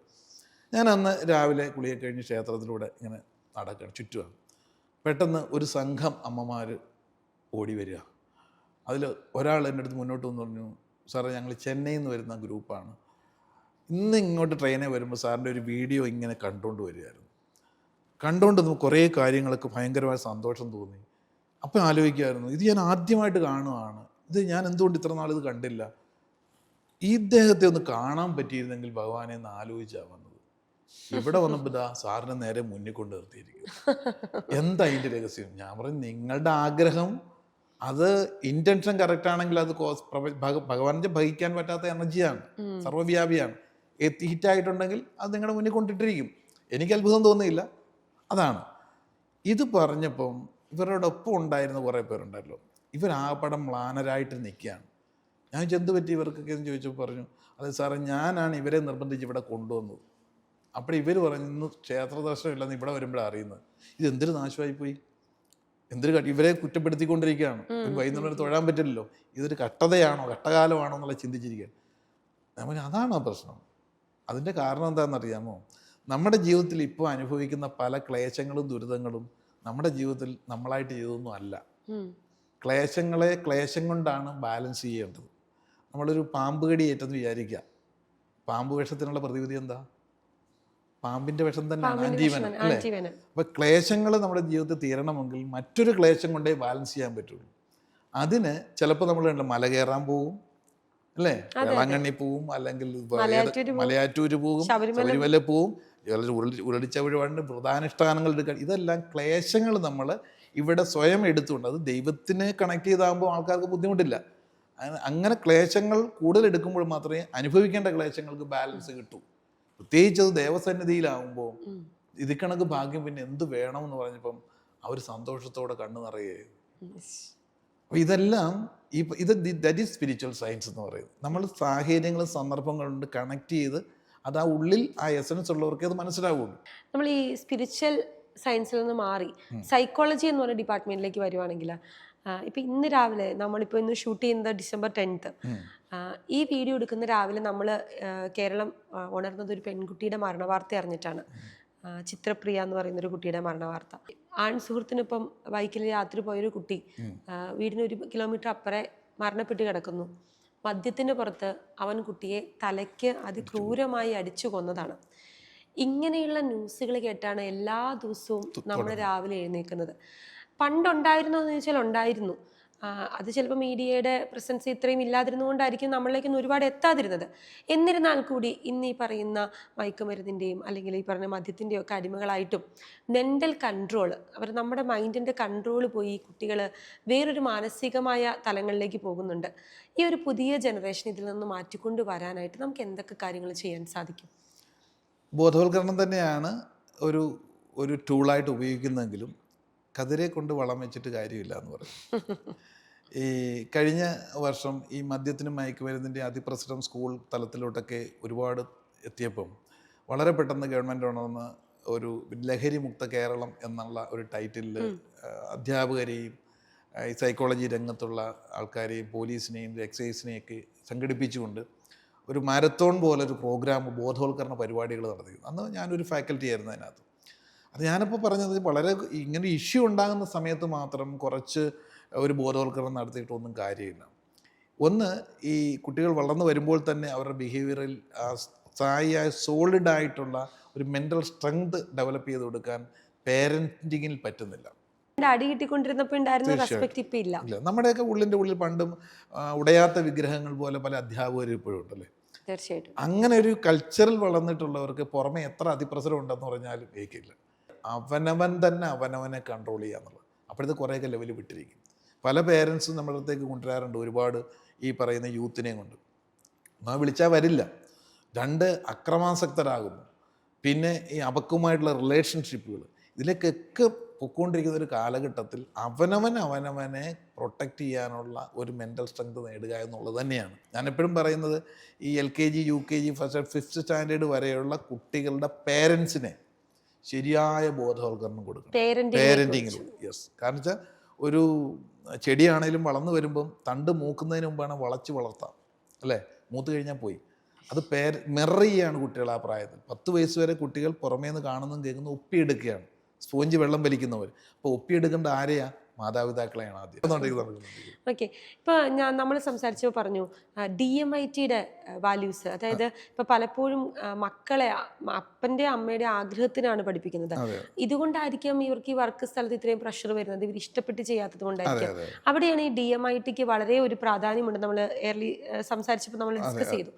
ഞാൻ അന്ന് രാവിലെ കുളിയൊക്കെ കഴിഞ്ഞ് ക്ഷേത്രത്തിലൂടെ ഇങ്ങനെ നടക്കുകയാണ്, ചുറ്റുമാണ്. പെട്ടെന്ന് ഒരു സംഘം അമ്മമാർ ഓടി വരിക. അതിൽ ഒരാൾ എൻ്റെ അടുത്ത് മുന്നോട്ട് വന്ന് പറഞ്ഞു, സാറേ ഞങ്ങൾ ചെന്നൈയിൽ നിന്ന് വരുന്ന ഗ്രൂപ്പാണ്, ഇന്ന് ഇങ്ങോട്ട് ട്രെയിനിൽ വരുമ്പോൾ സാറിൻ്റെ ഒരു വീഡിയോ ഇങ്ങനെ കണ്ടുകൊണ്ട് വരികയായിരുന്നു. കണ്ടുകൊണ്ട് നമുക്ക് കുറേ കാര്യങ്ങൾക്ക് ഭയങ്കരമായ സന്തോഷം തോന്നി. അപ്പം ആലോചിക്കുമായിരുന്നു, ഇത് ഞാൻ ആദ്യമായിട്ട് കാണുകയാണ്, ഇത് ഞാൻ എന്തുകൊണ്ട് ഇത്ര നാൾ ഇത് കണ്ടില്ല, ഈ ഇദ്ദേഹത്തെ ഒന്ന് കാണാൻ പറ്റിയിരുന്നെങ്കിൽ ഭഗവാനെ എന്ന് ആലോചിച്ചാണ് വന്നത്. ഇവിടെ വന്നപ്പോൾ ഇതാ സാറിനെ നേരെ മുന്നിൽ കൊണ്ട് നിർത്തിയിരിക്കും. എന്താ അതിൻ്റെ രഹസ്യം? ഞാൻ പറഞ്ഞു, നിങ്ങളുടെ ആഗ്രഹം അത് ഇൻറ്റൻഷൻ കറക്റ്റ് ആണെങ്കിൽ അത് ഭഗവാനെ ഭജിക്കാൻ പറ്റാത്ത എനർജിയാണ്, സർവ്വവ്യാപിയാണ്. ഹിറ്റായിട്ടുണ്ടെങ്കിൽ അത് നിങ്ങളുടെ മുന്നിൽ കൊണ്ടിട്ടിരിക്കും. എനിക്ക് അത്ഭുതം തോന്നിയില്ല. അതാണ് ഇത് പറഞ്ഞപ്പം ഇവരോടൊപ്പം ഉണ്ടായിരുന്ന കുറേ പേരുണ്ടല്ലോ, ഇവരാപടം മ്ലാനരായിട്ട് നിൽക്കുകയാണ്. ഞാൻ എന്ത് പറ്റി ഇവർക്കൊക്കെ എന്ന് ചോദിച്ചപ്പോൾ പറഞ്ഞു, അതെ സാറേ ഞാനാണ് ഇവരെ നിർബന്ധിച്ച് ഇവിടെ കൊണ്ടുവന്നത്. അപ്പോൾ ഇവർ പറഞ്ഞു, ഇന്ന് ക്ഷേത്ര ദർശനം ഇല്ലെന്ന് ഇവിടെ വരുമ്പോഴാണ് അറിയുന്നത്. ഇതെന്തൊരു നാശമായിപ്പോയി, ഇവരെ കുറ്റപ്പെടുത്തിക്കൊണ്ടിരിക്കുകയാണ്. വൈകുന്നേരം തൊഴാൻ പറ്റില്ലല്ലോ, ഇതൊരു കട്ടതയാണോ കട്ടകാലമാണോ എന്നുള്ള ചിന്തിച്ചിരിക്കുകയാണ്. നമ്മൾ അതാണോ പ്രശ്നം? അതിൻ്റെ കാരണം എന്താണെന്നറിയാമോ? നമ്മുടെ ജീവിതത്തിൽ ഇപ്പോൾ അനുഭവിക്കുന്ന പല ക്ലേശങ്ങളും ദുരിതങ്ങളും നമ്മുടെ ജീവിതത്തിൽ നമ്മളായിട്ട് ചെയ്തൊന്നും അല്ല. ക്ലേശങ്ങളെ ക്ലേശം കൊണ്ടാണ് ബാലൻസ് ചെയ്യേണ്ടത്. നമ്മളൊരു പാമ്പ് കടി ഏറ്റെന്ന് വിചാരിക്കുക, പാമ്പ് വിഷത്തിനുള്ള പ്രതിവിധി എന്താ? പാമ്പിൻ്റെ വിഷം തന്നെയാണ്, ആജീവനം അല്ലേ? അപ്പോൾ ക്ലേശങ്ങൾ നമ്മുടെ ജീവിതത്തിൽ തീരണമെങ്കിൽ മറ്റൊരു ക്ലേശം കൊണ്ടേ ബാലൻസ് ചെയ്യാൻ പറ്റുള്ളൂ. അതിന് ചിലപ്പോൾ നമ്മൾ മല കയറാൻ പോകും, അല്ലേ, വേളാങ്കണ്ണി പോവും, അല്ലെങ്കിൽ മലയാറ്റൂര് പോകും, ശബരിമല പോവും, ഉരുളിച്ച വഴിപാടിൻ്റെ പ്രധാനുഷ്ഠാനങ്ങൾ എടുക്കാൻ. ഇതെല്ലാം ക്ലേശങ്ങൾ നമ്മൾ ഇവിടെ സ്വയം എടുത്തുകൊണ്ട്, അത് ദൈവത്തിന് കണക്ട് ചെയ്താകുമ്പോൾ ആൾക്കാർക്ക് ബുദ്ധിമുട്ടില്ല. അങ്ങനെ ക്ലേശങ്ങൾ കൂടുതൽ എടുക്കുമ്പോൾ മാത്രമേ അനുഭവിക്കേണ്ട ക്ലേശങ്ങൾക്ക് ബാലൻസ് കിട്ടൂ. പ്രത്യേകിച്ച് അത് ദേവസന്നിധിയിലാകുമ്പോൾ ഇത് കണക്ക് ഭാഗ്യം പിന്നെ എന്ത് വേണമെന്ന് പറഞ്ഞപ്പം അവർ സന്തോഷത്തോടെ കണ്ണു നിറയെ. അപ്പോൾ ഇതെല്ലാം ദാറ്റ് ഈസ് സ്പിരിച്വൽ സയൻസ് എന്ന് പറയുന്നത്. നമ്മൾ സാഹചര്യങ്ങളും സന്ദർഭങ്ങളും കൊണ്ട് കണക്ട് ചെയ്ത് അത് ആ ഉള്ളിൽ ആ എസൻസ് ഉള്ളവർക്ക് അത് മനസ്സിലാവുള്ളൂ. നമ്മൾ ഈ സ്പിരിച്വൽ സയൻസിൽ നിന്ന് മാറി സൈക്കോളജി എന്ന് പറയുന്ന ഡിപ്പാർട്ട്മെന്റിലേക്ക് വരുവാണെങ്കിൽ, ഇപ്പം ഇന്ന് രാവിലെ നമ്മളിപ്പോൾ ഇന്ന് ഷൂട്ട് ചെയ്യുന്നത് December 10th. ഈ വീഡിയോ എടുക്കുന്ന രാവിലെ നമ്മൾ കേരളം ഉണർന്നത് ഒരു പെൺകുട്ടിയുടെ മരണവാർത്ത അറിഞ്ഞിട്ടാണ്. ചിത്രപ്രിയ എന്ന് പറയുന്ന ഒരു കുട്ടിയുടെ മരണവാർത്ത. ആൺ സുഹൃത്തിനൊപ്പം ബൈക്കിൽ രാത്രി പോയൊരു കുട്ടി വീടിന് 1 കിലോമീറ്റർ അപ്പുറേ മരണപ്പെട്ട് കിടക്കുന്നു. മദ്യത്തിന് പുറത്ത് അവൻ കുട്ടിയെ തലയ്ക്ക് അതിക്രൂരമായി അടിച്ചു കൊന്നതാണ്. ഇങ്ങനെയുള്ള ന്യൂസുകൾ കേട്ടാണ് എല്ലാ ദിവസവും നമ്മൾ രാവിലെ എഴുന്നേൽക്കുന്നത്. പണ്ടുണ്ടായിരുന്നോ എന്ന് ചോദിച്ചാൽ ഉണ്ടായിരുന്നു. അത് ചിലപ്പോൾ മീഡിയയുടെ പ്രസൻസ് ഇത്രയും ഇല്ലാതിരുന്നുകൊണ്ടായിരിക്കും നമ്മളിലേക്കൊന്നും ഒരുപാട് എത്താതിരുന്നത്. എന്നിരുന്നാൽ കൂടി ഇന്ന് ഈ പറയുന്ന മയക്കുമരുന്നിൻ്റെയും അല്ലെങ്കിൽ ഈ പറഞ്ഞ മദ്യത്തിൻ്റെയും ഒക്കെ അടിമകളായിട്ടും മെൻ്റൽ കൺട്രോൾ, അവർ നമ്മുടെ മൈൻഡിൻ്റെ കൺട്രോൾ പോയി കുട്ടികൾ വേറൊരു മാനസികമായ തലങ്ങളിലേക്ക് പോകുന്നുണ്ട്. ഈ ഒരു പുതിയ ജനറേഷൻ ഇതിൽ നിന്ന് മാറ്റിക്കൊണ്ട് വരാനായിട്ട് നമുക്ക് എന്തൊക്കെ കാര്യങ്ങൾ ചെയ്യാൻ സാധിക്കും? ബോധവൽക്കരണം തന്നെയാണ് ഒരു ടൂളായിട്ട് ഉപയോഗിക്കുന്നതെങ്കിലും കതിരെ കൊണ്ട് വളം വെച്ചിട്ട് കാര്യമില്ല എന്ന് പറയും. ഈ കഴിഞ്ഞ വർഷം ഈ മദ്യത്തിനും മയക്കുമരുന്നിൻ്റെ അതിപ്രസരം സ്കൂൾ തലത്തിലോട്ടൊക്കെ ഒരുപാട് എത്തിയപ്പം വളരെ പെട്ടെന്ന് ഗവൺമെൻറ് ഉണർന്ന് ഒരു ലഹരി മുക്ത കേരളം എന്നുള്ള ഒരു ടൈറ്റിലിൽ അധ്യാപകരെയും ഈ സൈക്കോളജി രംഗത്തുള്ള ആൾക്കാരെയും പോലീസിനെയും എക്സൈസിനെയൊക്കെ സംഘടിപ്പിച്ചുകൊണ്ട് ഒരു മാരത്തോൺ പോലൊരു പ്രോഗ്രാം, ബോധവൽക്കരണ പരിപാടികൾ നടത്തി. അന്ന് ഞാനൊരു ഫാക്കൽറ്റി ആയിരുന്നു അതിനകത്ത്. അത് ഞാനിപ്പോൾ പറഞ്ഞത് വളരെ ഇങ്ങനെ ഇഷ്യൂ ഉണ്ടാകുന്ന സമയത്ത് മാത്രം കുറച്ച് ഒരു ബോധവൽക്കരണം നടത്തിയിട്ടൊന്നും കാര്യമില്ല. ഒന്ന്, ഈ കുട്ടികൾ വളർന്നു വരുമ്പോൾ തന്നെ അവരുടെ ബിഹേവിയറിൽ സ്ഥായിയായ സോളിഡായിട്ടുള്ള ഒരു മെൻ്റൽ സ്ട്രെങ്ത് ഡെവലപ്പ് ചെയ്ത് കൊടുക്കാൻ പേരൻറ്റിങ്ങിൽ പറ്റുന്നില്ല. അടി കിട്ടിക്കൊണ്ടിരുന്നപ്പോൾ ഉണ്ടായിരുന്ന റെസ്പെക്റ്റ് ഇപ്പം ഇല്ല. നമ്മുടെയൊക്കെ ഉള്ളിൽ പണ്ടും ഉടയാത്ത വിഗ്രഹങ്ങൾ പോലെ പല അധ്യാപകർ ഇപ്പോഴും ഉണ്ടല്ലേ. തീർച്ചയായിട്ടും അങ്ങനെ ഒരു കൾച്ചറിൽ വളർന്നിട്ടുള്ളവർക്ക് പുറമെ എത്ര അതിപ്രസരം ഉണ്ടെന്ന് പറഞ്ഞാലും ഏക്കില്ല. അവനവൻ തന്നെ അവനവനെ കൺട്രോൾ ചെയ്യുക എന്നുള്ളത്. അപ്പോഴത്തെ കുറേയൊക്കെ ലെവൽ വിട്ടിരിക്കും. പല പേരൻസും നമ്മുടെ അടുത്തേക്ക് കൊണ്ടുവരാറുണ്ട് ഒരുപാട് ഈ പറയുന്ന യൂത്തിനെയും കൊണ്ട്. വിളിച്ചാൽ വരില്ല. 2 അക്രമാസക്തരാകുന്നു, പിന്നെ ഈ അപക്വമായിട്ടുള്ള റിലേഷൻഷിപ്പുകൾ, ഇതിലേക്കൊക്കെ പൊയ്ക്കൊണ്ടിരിക്കുന്ന ഒരു കാലഘട്ടത്തിൽ അവനവനെ പ്രൊട്ടക്റ്റ് ചെയ്യാനുള്ള ഒരു മെൻ്റൽ സ്ട്രെങ്ത് നേടുക എന്നുള്ളത് തന്നെയാണ്. ഞാൻ എപ്പോഴും പറയുന്നത്, ഈ LKG UKG first 5th standard വരെയുള്ള കുട്ടികളുടെ പേരൻസിനെ ശരിയായ ബോധവൽക്കരണം കൊടുക്കണം, പേരൻറ്റിങ്ങിലൂടെ. യെസ്, കാരണം വെച്ചാൽ ഒരു ചെടിയാണേലും വളർന്നു വരുമ്പം തണ്ട് മൂക്കുന്നതിന് മുമ്പാണ് വളച്ച് വളർത്താം, അല്ലേ? മൂത്ത് കഴിഞ്ഞാൽ പോയി. അത് മിറർ ചെയ്യാണ് കുട്ടികൾ ആ പ്രായത്തിൽ. 10 വയസ്സ് വരെ കുട്ടികൾ പുറമേ നിന്ന് കാണുന്നതും കേൾക്കുന്നതും ഒപ്പിയെടുക്കുകയാണ്, സ്പോഞ്ച് വെള്ളം വലിക്കുന്നവർ. അപ്പോൾ ഒപ്പിയെടുക്കേണ്ട ആരെയാ? മാതാപിതാക്കളെയാണ് ആദ്യം. ഓക്കെ, ഇപ്പോൾ നമ്മൾ സംസാരിച്ചപ്പോൾ പറഞ്ഞു DMITയുടെ വാല്യൂസ്, അതായത് ഇപ്പോൾ പലപ്പോഴും മക്കളെ അപ്പൻ്റെ അമ്മയുടെ ആഗ്രഹത്തിനാണ് പഠിപ്പിക്കുന്നത്. ഇതുകൊണ്ടായിരിക്കും ഇവർക്ക് ഈ വർക്ക് സ്ഥലത്ത് ഇത്രയും പ്രഷർ വരുന്നത്, ഇവർ ഇഷ്ടപ്പെട്ട് ചെയ്യാത്തത് കൊണ്ടായിരിക്കും. അവിടെയാണ് ഈ DMITക്ക് വളരെ ഒരു പ്രാധാന്യമുണ്ട്. നമ്മൾ ഏർലി സംസാരിച്ചപ്പോൾ നമ്മൾ ഡിസ്കസ് ചെയ്തു.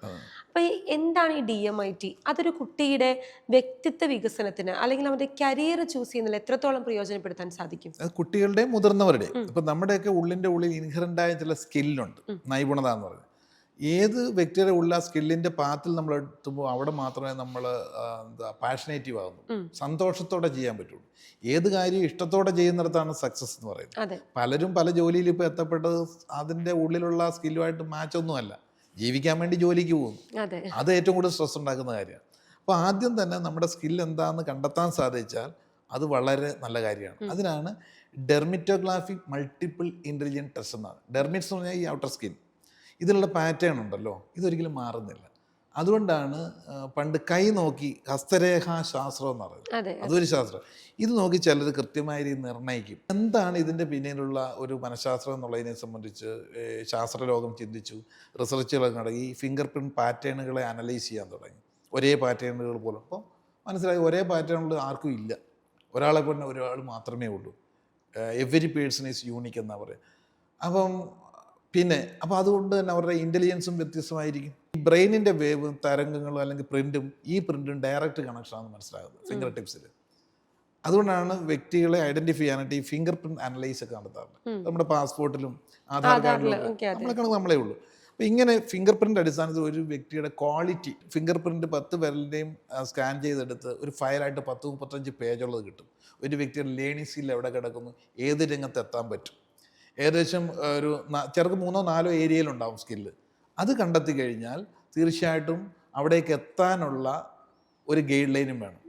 അപ്പോൾ എന്താണ് ഈ DMIT? അതൊരു കുട്ടിയുടെ വ്യക്തിത്വ വികസനത്തിന് അല്ലെങ്കിൽ അവരുടെ കരിയർ ചൂസ് ചെയ്യുന്നതിൽ എത്രത്തോളം പ്രയോജനപ്പെടുത്താൻ സാധിക്കും? കുട്ടികളുടെ മുതിർന്നവരുടെ ഇപ്പം നമ്മുടെയൊക്കെ ഉള്ളിൻ്റെ ഉള്ളിൽ ഇൻഹറൻ്റായ ചില സ്കില്ലുണ്ട്, നൈപുണത എന്ന് പറയുന്നത്. ഏത് വ്യക്തിയുടെ ഉള്ള ആ സ്കില്ലിൻ്റെ പാത്തിൽ നമ്മൾ എത്തുമ്പോൾ അവിടെ മാത്രമേ നമ്മൾ പാഷനേറ്റീവ് ആകുന്നു, സന്തോഷത്തോടെ ചെയ്യാൻ പറ്റുള്ളൂ. ഏത് കാര്യം ഇഷ്ടത്തോടെ ചെയ്യുന്നിടത്താണ് സക്സസ് എന്ന് പറയുന്നത്. പലരും പല ജോലിയിൽ ഇപ്പോൾ എത്തപ്പെട്ടത് അതിൻ്റെ ഉള്ളിലുള്ള സ്കില്ലുമായിട്ട് മാച്ചൊന്നുമല്ല, ജീവിക്കാൻ വേണ്ടി ജോലിക്ക് പോകുന്നു. അത് ഏറ്റവും കൂടുതൽ സ്ട്രെസ് ഉണ്ടാക്കുന്ന കാര്യമാണ്. അപ്പോൾ ആദ്യം തന്നെ നമ്മുടെ സ്കിൽ എന്താണെന്ന് കണ്ടെത്താൻ സാധിച്ചാൽ അത് വളരെ നല്ല കാര്യമാണ്. അതിനാണ് ഡെർമിറ്റോഗ്രാഫിക് മൾട്ടിപ്പിൾ ഇൻ്റലിജൻറ്റ് ടെസ്റ്റ് എന്നാണ്. ഡെർമിറ്റ്സ് എന്ന് പറഞ്ഞാൽ ഈ ഔട്ടർ സ്കിൻ, ഇതിലുള്ള പാറ്റേൺ ഉണ്ടല്ലോ, ഇതൊരിക്കലും മാറുന്നില്ല. അതുകൊണ്ടാണ് പണ്ട് കൈ നോക്കി ഹസ്തരേഖാശാസ്ത്രം എന്ന് പറയുന്നത്, അതൊരു ശാസ്ത്രം. ഇത് നോക്കി ചിലർ കൃത്യമായ രീതി നിർണ്ണയിക്കും എന്താണ് ഇതിൻ്റെ പിന്നിലുള്ള ഒരു മനഃശാസ്ത്രം എന്നുള്ളതിനെ സംബന്ധിച്ച്. ശാസ്ത്രലോകം ചിന്തിച്ചു, റിസർച്ചുകളൊക്കെ നടത്തി ഈ ഫിംഗർ പ്രിൻറ്റ് പാറ്റേണുകളെ അനലൈസ് ചെയ്യാൻ തുടങ്ങി. ഒരേ പാറ്റേണുകൾ പോലും. അപ്പോൾ മനസ്സിലായി ഒരേ പാറ്റേണുകൾ ആർക്കും ഇല്ല, ഒരാളെ പോലെ ഒരാൾ മാത്രമേ ഉള്ളൂ. എവരി പേഴ്സൺ ഈസ് യൂണിക് എന്നാണ് പറയുക. അപ്പോൾ അതുകൊണ്ട് തന്നെ അവരുടെ ഇൻ്റലിജൻസും വ്യത്യസ്തമായിരിക്കും. ഈ ബ്രെയിനിൻ്റെ വേവും തരംഗങ്ങളും അല്ലെങ്കിൽ പ്രിൻറ്റും ഈ പ്രിൻറ്റും ഡയറക്റ്റ് കണക്ഷനാണെന്ന് മനസ്സിലാകുന്നത് ഫിംഗർ ടിപ്സിൽ. അതുകൊണ്ടാണ് വ്യക്തികളെ ഐഡൻറ്റിഫൈ ചെയ്യാനായിട്ട് ഈ ഫിംഗർ പ്രിൻറ്റ് അനലൈസ് ഒക്കെ നടത്താറുണ്ട്. നമ്മുടെ പാസ്പോർട്ടിലും ആധാർ കാർഡിലും നമ്മളെ കണക്ക് നമ്മളേ ഉള്ളൂ. അപ്പോൾ ഇങ്ങനെ ഫിംഗർ പ്രിൻ്റ് അടിസ്ഥാനത്തിൽ ഒരു വ്യക്തിയുടെ ക്വാളിറ്റി, ഫിംഗർ പ്രിൻറ്റ് 10 വിരലിൻ്റെയും സ്കാൻ ചെയ്തെടുത്ത് ഒരു ഫയലായിട്ട് 10-35 പേജുള്ളത് കിട്ടും. ഒരു വ്യക്തിയുടെ ലേണിംഗ് സ്കിൽ എവിടെ കിടക്കുന്നു, ഏത് രംഗത്ത് എത്താൻ പറ്റും, ഏകദേശം ഒരു ചിലർക്ക് 3-4 ഏരിയയിലുണ്ടാവും സ്കില്ല്. അത് കണ്ടെത്തി കഴിഞ്ഞാൽ തീർച്ചയായിട്ടും അവിടേക്ക് എത്താനുള്ള ഒരു ഗൈഡ് ലൈനും വേണം.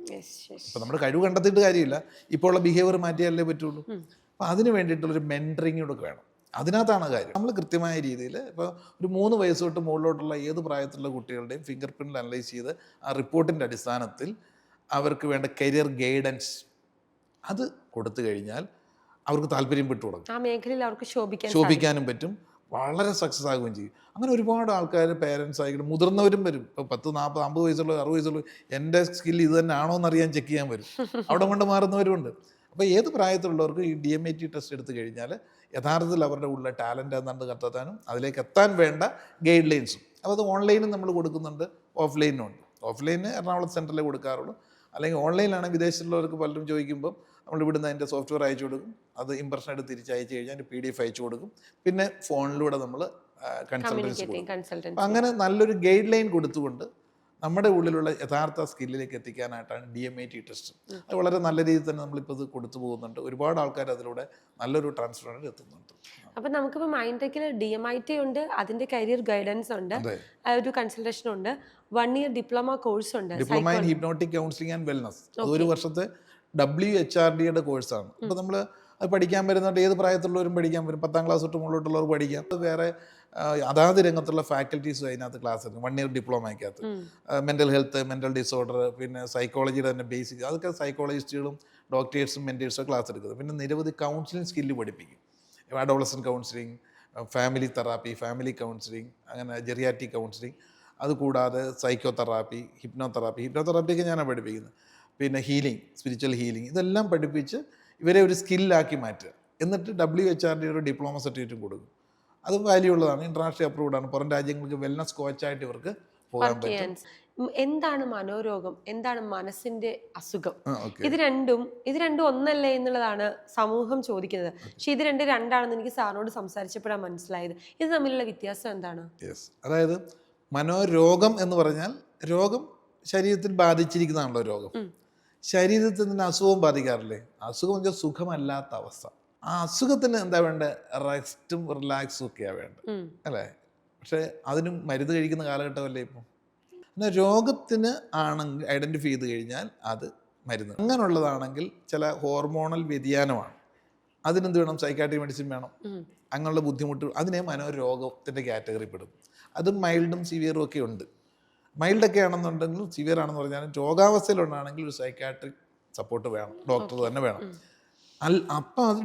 ഇപ്പം നമ്മുടെ കഴിവ് കണ്ടെത്തിയിട്ട് കാര്യമില്ല, ഇപ്പോൾ ഉള്ള ബിഹേവിയർ മാറ്റിയാലേ പറ്റുള്ളൂ. അപ്പം അതിന് വേണ്ടിയിട്ടുള്ളൊരു മെൻറ്ററിങ് കൂടെ വേണം. അതിനകത്താണ് കാര്യം. നമ്മൾ കൃത്യമായ രീതിയിൽ ഇപ്പോൾ ഒരു 3 വയസ്സ് തൊട്ട് മുകളിലോട്ടുള്ള ഏത് പ്രായത്തിലുള്ള കുട്ടികളുടെയും ഫിംഗർ പ്രിൻ്റ് അനലൈസ് ചെയ്ത് ആ റിപ്പോർട്ടിൻ്റെ അടിസ്ഥാനത്തിൽ അവർക്ക് വേണ്ട കരിയർ ഗൈഡൻസ് അത് കൊടുത്തു കഴിഞ്ഞാൽ അവർക്ക് താല്പര്യം പെട്ടു തുടങ്ങും. ആ മേഖലയിൽ അവർക്ക് ശോഭിക്കാനും പറ്റും, വളരെ സക്സസ് ആകുകയും ചെയ്യും. അങ്ങനെ ഒരുപാട് ആൾക്കാർ പേരൻസ് ആയിട്ട് മുതിർന്നവരും വരും. ഇപ്പോൾ 10, 40, 50 വയസ്സുള്ള 60 വയസ്സുള്ള എൻ്റെ സ്കിൽ ഇത് തന്നെ ആണോ എന്നറിയാൻ ചെക്ക് ചെയ്യാൻ വരും. അവിടെ കൊണ്ട് മാറുന്നവരുമുണ്ട്. അപ്പോൾ ഏത് പ്രായത്തിലുള്ളവർക്ക് ഈ DMIT ടെസ്റ്റ് എടുത്തു കഴിഞ്ഞാൽ യഥാർത്ഥത്തിൽ അവരുടെ ഉള്ള ടാലൻ്റ് എന്താണെന്ന് കണ്ടെത്താനും അതിലേക്ക് എത്താൻ വേണ്ട ഗൈഡ് ലൈൻസും. അപ്പോൾ അത് ഓൺലൈനും നമ്മൾ കൊടുക്കുന്നുണ്ട്, ഓഫ്ലൈനും ഉണ്ട്. ഓഫ്ലൈന് എറണാകുളം സെൻറ്ററിലേ കൊടുക്കാറുള്ളൂ. അല്ലെങ്കിൽ ഓൺലൈനിലാണെങ്കിൽ വിദേശത്തുള്ളവർക്ക് പലരും ചോദിക്കുമ്പോൾ നമ്മൾ ഇവിടുന്ന് അതിൻ്റെ സോഫ്റ്റ്വെയർ അയച്ചു കൊടുക്കും. അത് ഇംപ്രഷൻ എടുത്ത് തിരിച്ചയച്ചു കഴിഞ്ഞാൽ അതിൻ്റെ PDF അയച്ചു കൊടുക്കും. പിന്നെ ഫോണിലൂടെ നമ്മൾ കൺസൾട്ടൻസി കൊടുക്കും. അപ്പം അങ്ങനെ നല്ലൊരു ഗൈഡ് ലൈൻ കൊടുത്തുകൊണ്ട് നമ്മുടെ ഉള്ളിലുള്ള യഥാർത്ഥ സ്കില്ലിലേക്ക് എത്തിക്കാനായിട്ടാണ് DMIT ടെസ്റ്റ്. അത് വളരെ നല്ല രീതിയിൽ തന്നെ നമ്മളിപ്പോൾ ഇത് കൊടുത്തു പോകുന്നുണ്ട്. ഒരുപാട് ആൾക്കാർ അതിലൂടെ നല്ലൊരു ട്രാൻസ്ഫറിൽ എത്തുന്നുണ്ട്. അപ്പം നമുക്കിപ്പോൾ മൈൻടെക്കിൽ DMIT ഉണ്ട്, അതിൻ്റെ കരിയർ ഗൈഡൻസ് ഉണ്ട്, ഒരു കൺസൾട്ടേഷൻ ഉണ്ട്, 1 ഇയർ ഡിപ്ലോമ കോഴ്സ് ഉണ്ട്, diploma in hypnotic counselling and wellness. അതൊരു വർഷത്തെ WHRDയുടെ കോഴ്സാണ്. അപ്പോൾ നമ്മൾ അത് പഠിക്കാൻ വരുന്നുണ്ട്. ഏത് പ്രായത്തിലുള്ളവരും പഠിക്കാൻ വരും. 10ാം ക്ലാസ് തൊട്ട് മുകളിലോട്ടുള്ളവർ പഠിക്കാം. അത് വേറെ അതാത് രംഗത്തുള്ള ഫാക്കൽറ്റീസും അതിനകത്ത് ക്ലാസ് ഉണ്ട്. 1 ഇയർ ഡിപ്ലോമയ്ക്കകത്ത് മെൻ്റൽ ഹെൽത്ത്, മെൻ്റൽ ഡിസോർഡർ, പിന്നെ സൈക്കോളജിയുടെ തന്നെ ബേസിക്, അതൊക്കെ സൈക്കോളജിസ്റ്റുകളും ഡോക്ടേഴ്സും മെൻറ്റേഴ്സും ക്ലാസ് എടുക്കുന്നത്. പിന്നെ നിരവധി കൗൺസിലിംഗ് സ്കില്ല് പഠിപ്പിക്കും. Adolescent counselling, family therapy, family counselling, അങ്ങനെ ജെറിയാറ്റിക് കൗൺസിലിംഗ്, അതുകൂടാതെ സൈക്കോ തെറാപ്പി, ഹിപ്നോതെറാപ്പിയൊക്കെ ഞാനാണ് പഠിപ്പിക്കുന്നത്. പിന്നെ ഹീലിംഗ്, സ്പിരിച്വൽ ഹീലിംഗ്, ഇതെല്ലാം പഠിപ്പിച്ച് ഇവരെ ഒരു സ്കില്ലാക്കി മാറ്റുക. എന്നിട്ട് WHRDയുടെ ഡിപ്ലോമ സർട്ടിഫിക്കറ്റും കൊടുക്കും. അത് വാല്യൂ ഉള്ളതാണ്, ഇൻ്റർനാഷണൽ അപ്രൂവ്ഡ് ആണ്. പുറം രാജ്യങ്ങൾക്ക് വെൽനസ് കോച്ചായിട്ട് ഇവർക്ക് പോകാൻ പറ്റും. എന്താണ് മനോരോഗം, എന്താണ് മനസ്സിന്റെ അസുഖം? ഇത് രണ്ടും ഒന്നല്ലേ എന്നുള്ളതാണ് സമൂഹം ചോദിക്കുന്നത്. പക്ഷെ ഇത് രണ്ടാണെന്ന് എനിക്ക് സാറിനോട് സംസാരിച്ചപ്പോഴാണ് മനസ്സിലായത്. ഇത് തമ്മിലുള്ള വ്യത്യാസം എന്താണ്? അതായത് മനോരോഗം എന്ന് പറഞ്ഞാൽ രോഗം ശരീരത്തിൽ ബാധിച്ചിരിക്കുന്നതാണല്ലോ രോഗം. ശരീരത്തിൽ നിന്ന് അസുഖം ബാധിക്കാറില്ലേ? അസുഖം എന്ന് വെച്ചാൽ സുഖമല്ലാത്ത അവസ്ഥ. ആ അസുഖത്തിന് എന്താ വേണ്ടത്? റെസ്റ്റും റിലാക്സും ഒക്കെയാണ് വേണ്ടത്, അല്ലേ? പക്ഷേ അതിനും മരുന്ന് കഴിക്കുന്ന കാലഘട്ടമല്ലേ ഇപ്പം. എന്നാൽ രോഗത്തിന് ആണെങ്കിൽ ഐഡൻറ്റിഫൈ ചെയ്ത് കഴിഞ്ഞാൽ അത് മരുന്ന്. അങ്ങനെയുള്ളതാണെങ്കിൽ ചില ഹോർമോണൽ വ്യതിയാനമാണ്, അതിനെന്ത് വേണം? സൈക്കാട്രിക് മെഡിസിൻ വേണം. അങ്ങനെയുള്ള ബുദ്ധിമുട്ട് അതിനെ മനോരോഗത്തിൻ്റെ കാറ്റഗറി പെടും. അത് മൈൽഡും സിവിയറും ഒക്കെ ഉണ്ട്. മൈൽഡൊക്കെ ആണെന്നുണ്ടെങ്കിലും സിവിയർ ആണെന്ന് പറഞ്ഞാലും രോഗാവസ്ഥയിലുണ്ടാണെങ്കിൽ ഒരു സൈക്കാട്രിക് സപ്പോർട്ട് വേണം, ഡോക്ടർ തന്നെ വേണം. അപ്പം അത്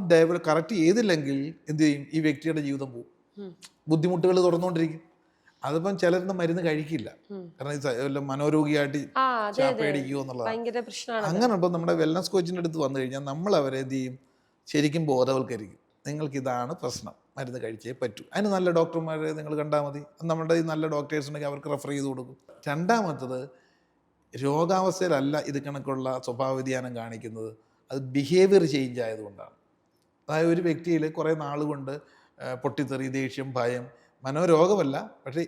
കറക്റ്റ് ചെയ്തില്ലെങ്കിൽ എന്ത് ചെയ്യും? ഈ വ്യക്തിയുടെ ജീവിതം പോകും, ബുദ്ധിമുട്ടുകൾ തുറന്നുകൊണ്ടിരിക്കും. അതിപ്പം ചിലരൊന്നും മരുന്ന് കഴിക്കില്ല, കാരണം മനോരോഗിയായിട്ട് പേടിക്കുമോ എന്നുള്ളതാണ്. അങ്ങനെ ഇപ്പം നമ്മുടെ വെൽനസ് കോച്ചിൻ്റെ അടുത്ത് വന്നു കഴിഞ്ഞാൽ നമ്മൾ അവരെ എന്ത് ചെയ്യും? ശരിക്കും ബോധവൽക്കരിക്കും. നിങ്ങൾക്ക് ഇതാണ് പ്രശ്നം, മരുന്ന് കഴിച്ചേ പറ്റൂ. അതിന് നല്ല ഡോക്ടർമാരെ നിങ്ങൾ കണ്ടാൽ മതി. നമ്മുടെ ഈ നല്ല ഡോക്ടേഴ്സ് ഉണ്ടെങ്കിൽ അവർക്ക് റെഫർ ചെയ്ത് കൊടുക്കും. രണ്ടാമത്തത്, രോഗാവസ്ഥയിലല്ല ഇത് കണക്കുള്ള സ്വഭാവ വ്യതിയാനം കാണിക്കുന്നത്, അത് ബിഹേവിയർ ചേഞ്ച് ആയതുകൊണ്ടാണ്. അതായത് ഒരു വ്യക്തിയിൽ കുറേ നാളുകൊണ്ട് പൊട്ടിത്തെറി, ദേഷ്യം, ഭയം, മനോരോഗമല്ല, പക്ഷേ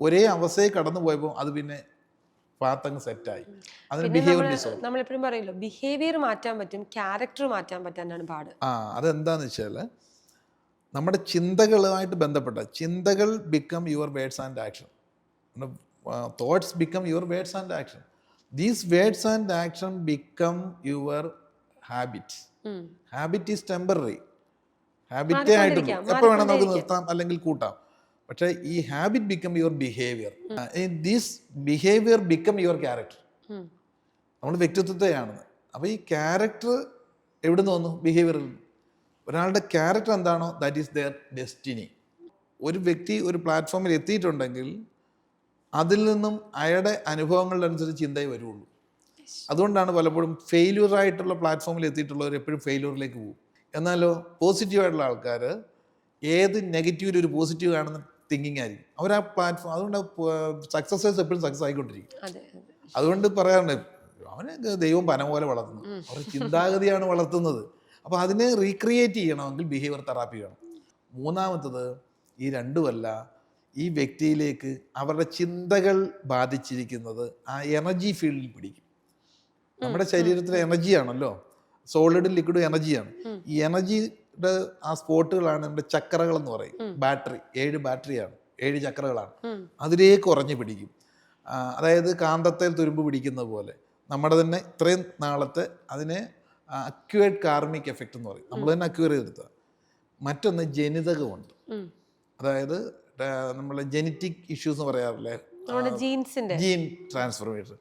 ഒരേ അവസ്ഥയിൽ കടന്നു പോയപ്പോൾ അത് പിന്നെ പാത്തങ്ങ് സെറ്റായി. അതിന് ബിഹേവിയർ ഡിസോർഡർ. നമ്മളെപ്പോഴും പറയല്ലോ, ബിഹേവിയർ മാറ്റാൻ പറ്റും, ക്യാരക്ടർ മാറ്റാൻ പറ്റാനാണ് പാട്. അതെന്താന്ന് വെച്ചാൽ നമ്മുടെ ചിന്തകളുമായിട്ട് ബന്ധപ്പെട്ട ചിന്തകൾ become your words and action. Thoughts become your words and action. These words and action become your habit. Habit is temporary. ഹാബിറ്റേ ആയിട്ട് എപ്പോൾ വേണം നമുക്ക് നിർത്താം അല്ലെങ്കിൽ കൂട്ടാം. പക്ഷേ ഈ habit become your behaviour. This behaviour become your character. നമ്മൾ വ്യക്തിത്വത്തെയാണ്. അപ്പോൾ ഈ ക്യാരക്ടർ എവിടെ നിന്ന് വന്നു? ബിഹേവിയറിൽ. ഒരാളുടെ ക്യാരക്ടർ എന്താണോ ദാറ്റ് ഈസ് ദെയർ ഡെസ്റ്റിനി. ഒരു വ്യക്തി ഒരു പ്ലാറ്റ്ഫോമിൽ എത്തിയിട്ടുണ്ടെങ്കിൽ അതിൽ നിന്നും അയാളുടെ അനുഭവങ്ങളുടെ അനുസരിച്ച് ചിന്തയെ വരുള്ളൂ. അതുകൊണ്ടാണ് പലപ്പോഴും ഫെയില്യൂറായിട്ടുള്ള പ്ലാറ്റ്ഫോമിൽ എത്തിയിട്ടുള്ളവർ എപ്പോഴും ഫെയില്യൂറിലേക്ക് പോകും. എന്നാലോ പോസിറ്റീവായിട്ടുള്ള ആൾക്കാർ ഏത് നെഗറ്റീവിൽ ഒരു പോസിറ്റീവ് കാണുന്ന തിങ്കിങ് ആയിരിക്കും അവർ ആ പ്ലാറ്റ്ഫോം. അതുകൊണ്ട് സക്സസേഴ്സ് എപ്പോഴും സക്സസ് ആയിക്കൊണ്ടിരിക്കും. അതുകൊണ്ട് പറയാറുണ്ട്, അവനെ ദൈവം പന പോലെ വളർത്തുന്നു, അവരുടെ ചിന്താഗതിയാണ് വളർത്തുന്നത്. അപ്പോൾ അതിനെ റീക്രിയേറ്റ് ചെയ്യണമെങ്കിൽ ബിഹേവിയർ തെറാപ്പി വേണം. മൂന്നാമത്തത്, ഈ രണ്ടുമല്ല, ഈ വ്യക്തിയിലേക്ക് അവരുടെ ചിന്തകൾ ബാധിച്ചിരിക്കുന്നത് ആ എനർജി ഫീൽഡിൽ പിടിക്കും. നമ്മുടെ ശരീരത്തിലെ എനർജിയാണല്ലോ, സോളിഡും ലിക്വിഡും എനർജിയാണ്. ഈ എനർജിയുടെ ആ സ്പോട്ടുകളാണ് നമ്മുടെ ചക്രകൾ എന്ന് പറയും. ബാറ്ററി, 7 ബാറ്ററിയാണ്, 7 ചക്രകളാണ്. അതിലേക്ക് ഉറഞ്ഞു പിടിക്കും. അതായത് കാന്തത്തിൽ തുരുമ്പ് പിടിക്കുന്ന പോലെ നമ്മുടെ തന്നെ ഇത്രയും നാളത്തെ അതിനെ അക്യുവേർഡ് കാർമിക് എഫക്റ്റ് എന്ന് പറയും. നമ്മൾ തന്നെ അക്യൂർ ചെയ്തെടുത്ത. മറ്റൊന്ന് ജനിതകമുണ്ട്. അതായത് നമ്മളെ ജെനറ്റിക് ഇഷ്യൂസ് എന്ന് പറയാറില്ലേ, ജീൻ ട്രാൻസ്ഫർമേഷൻ,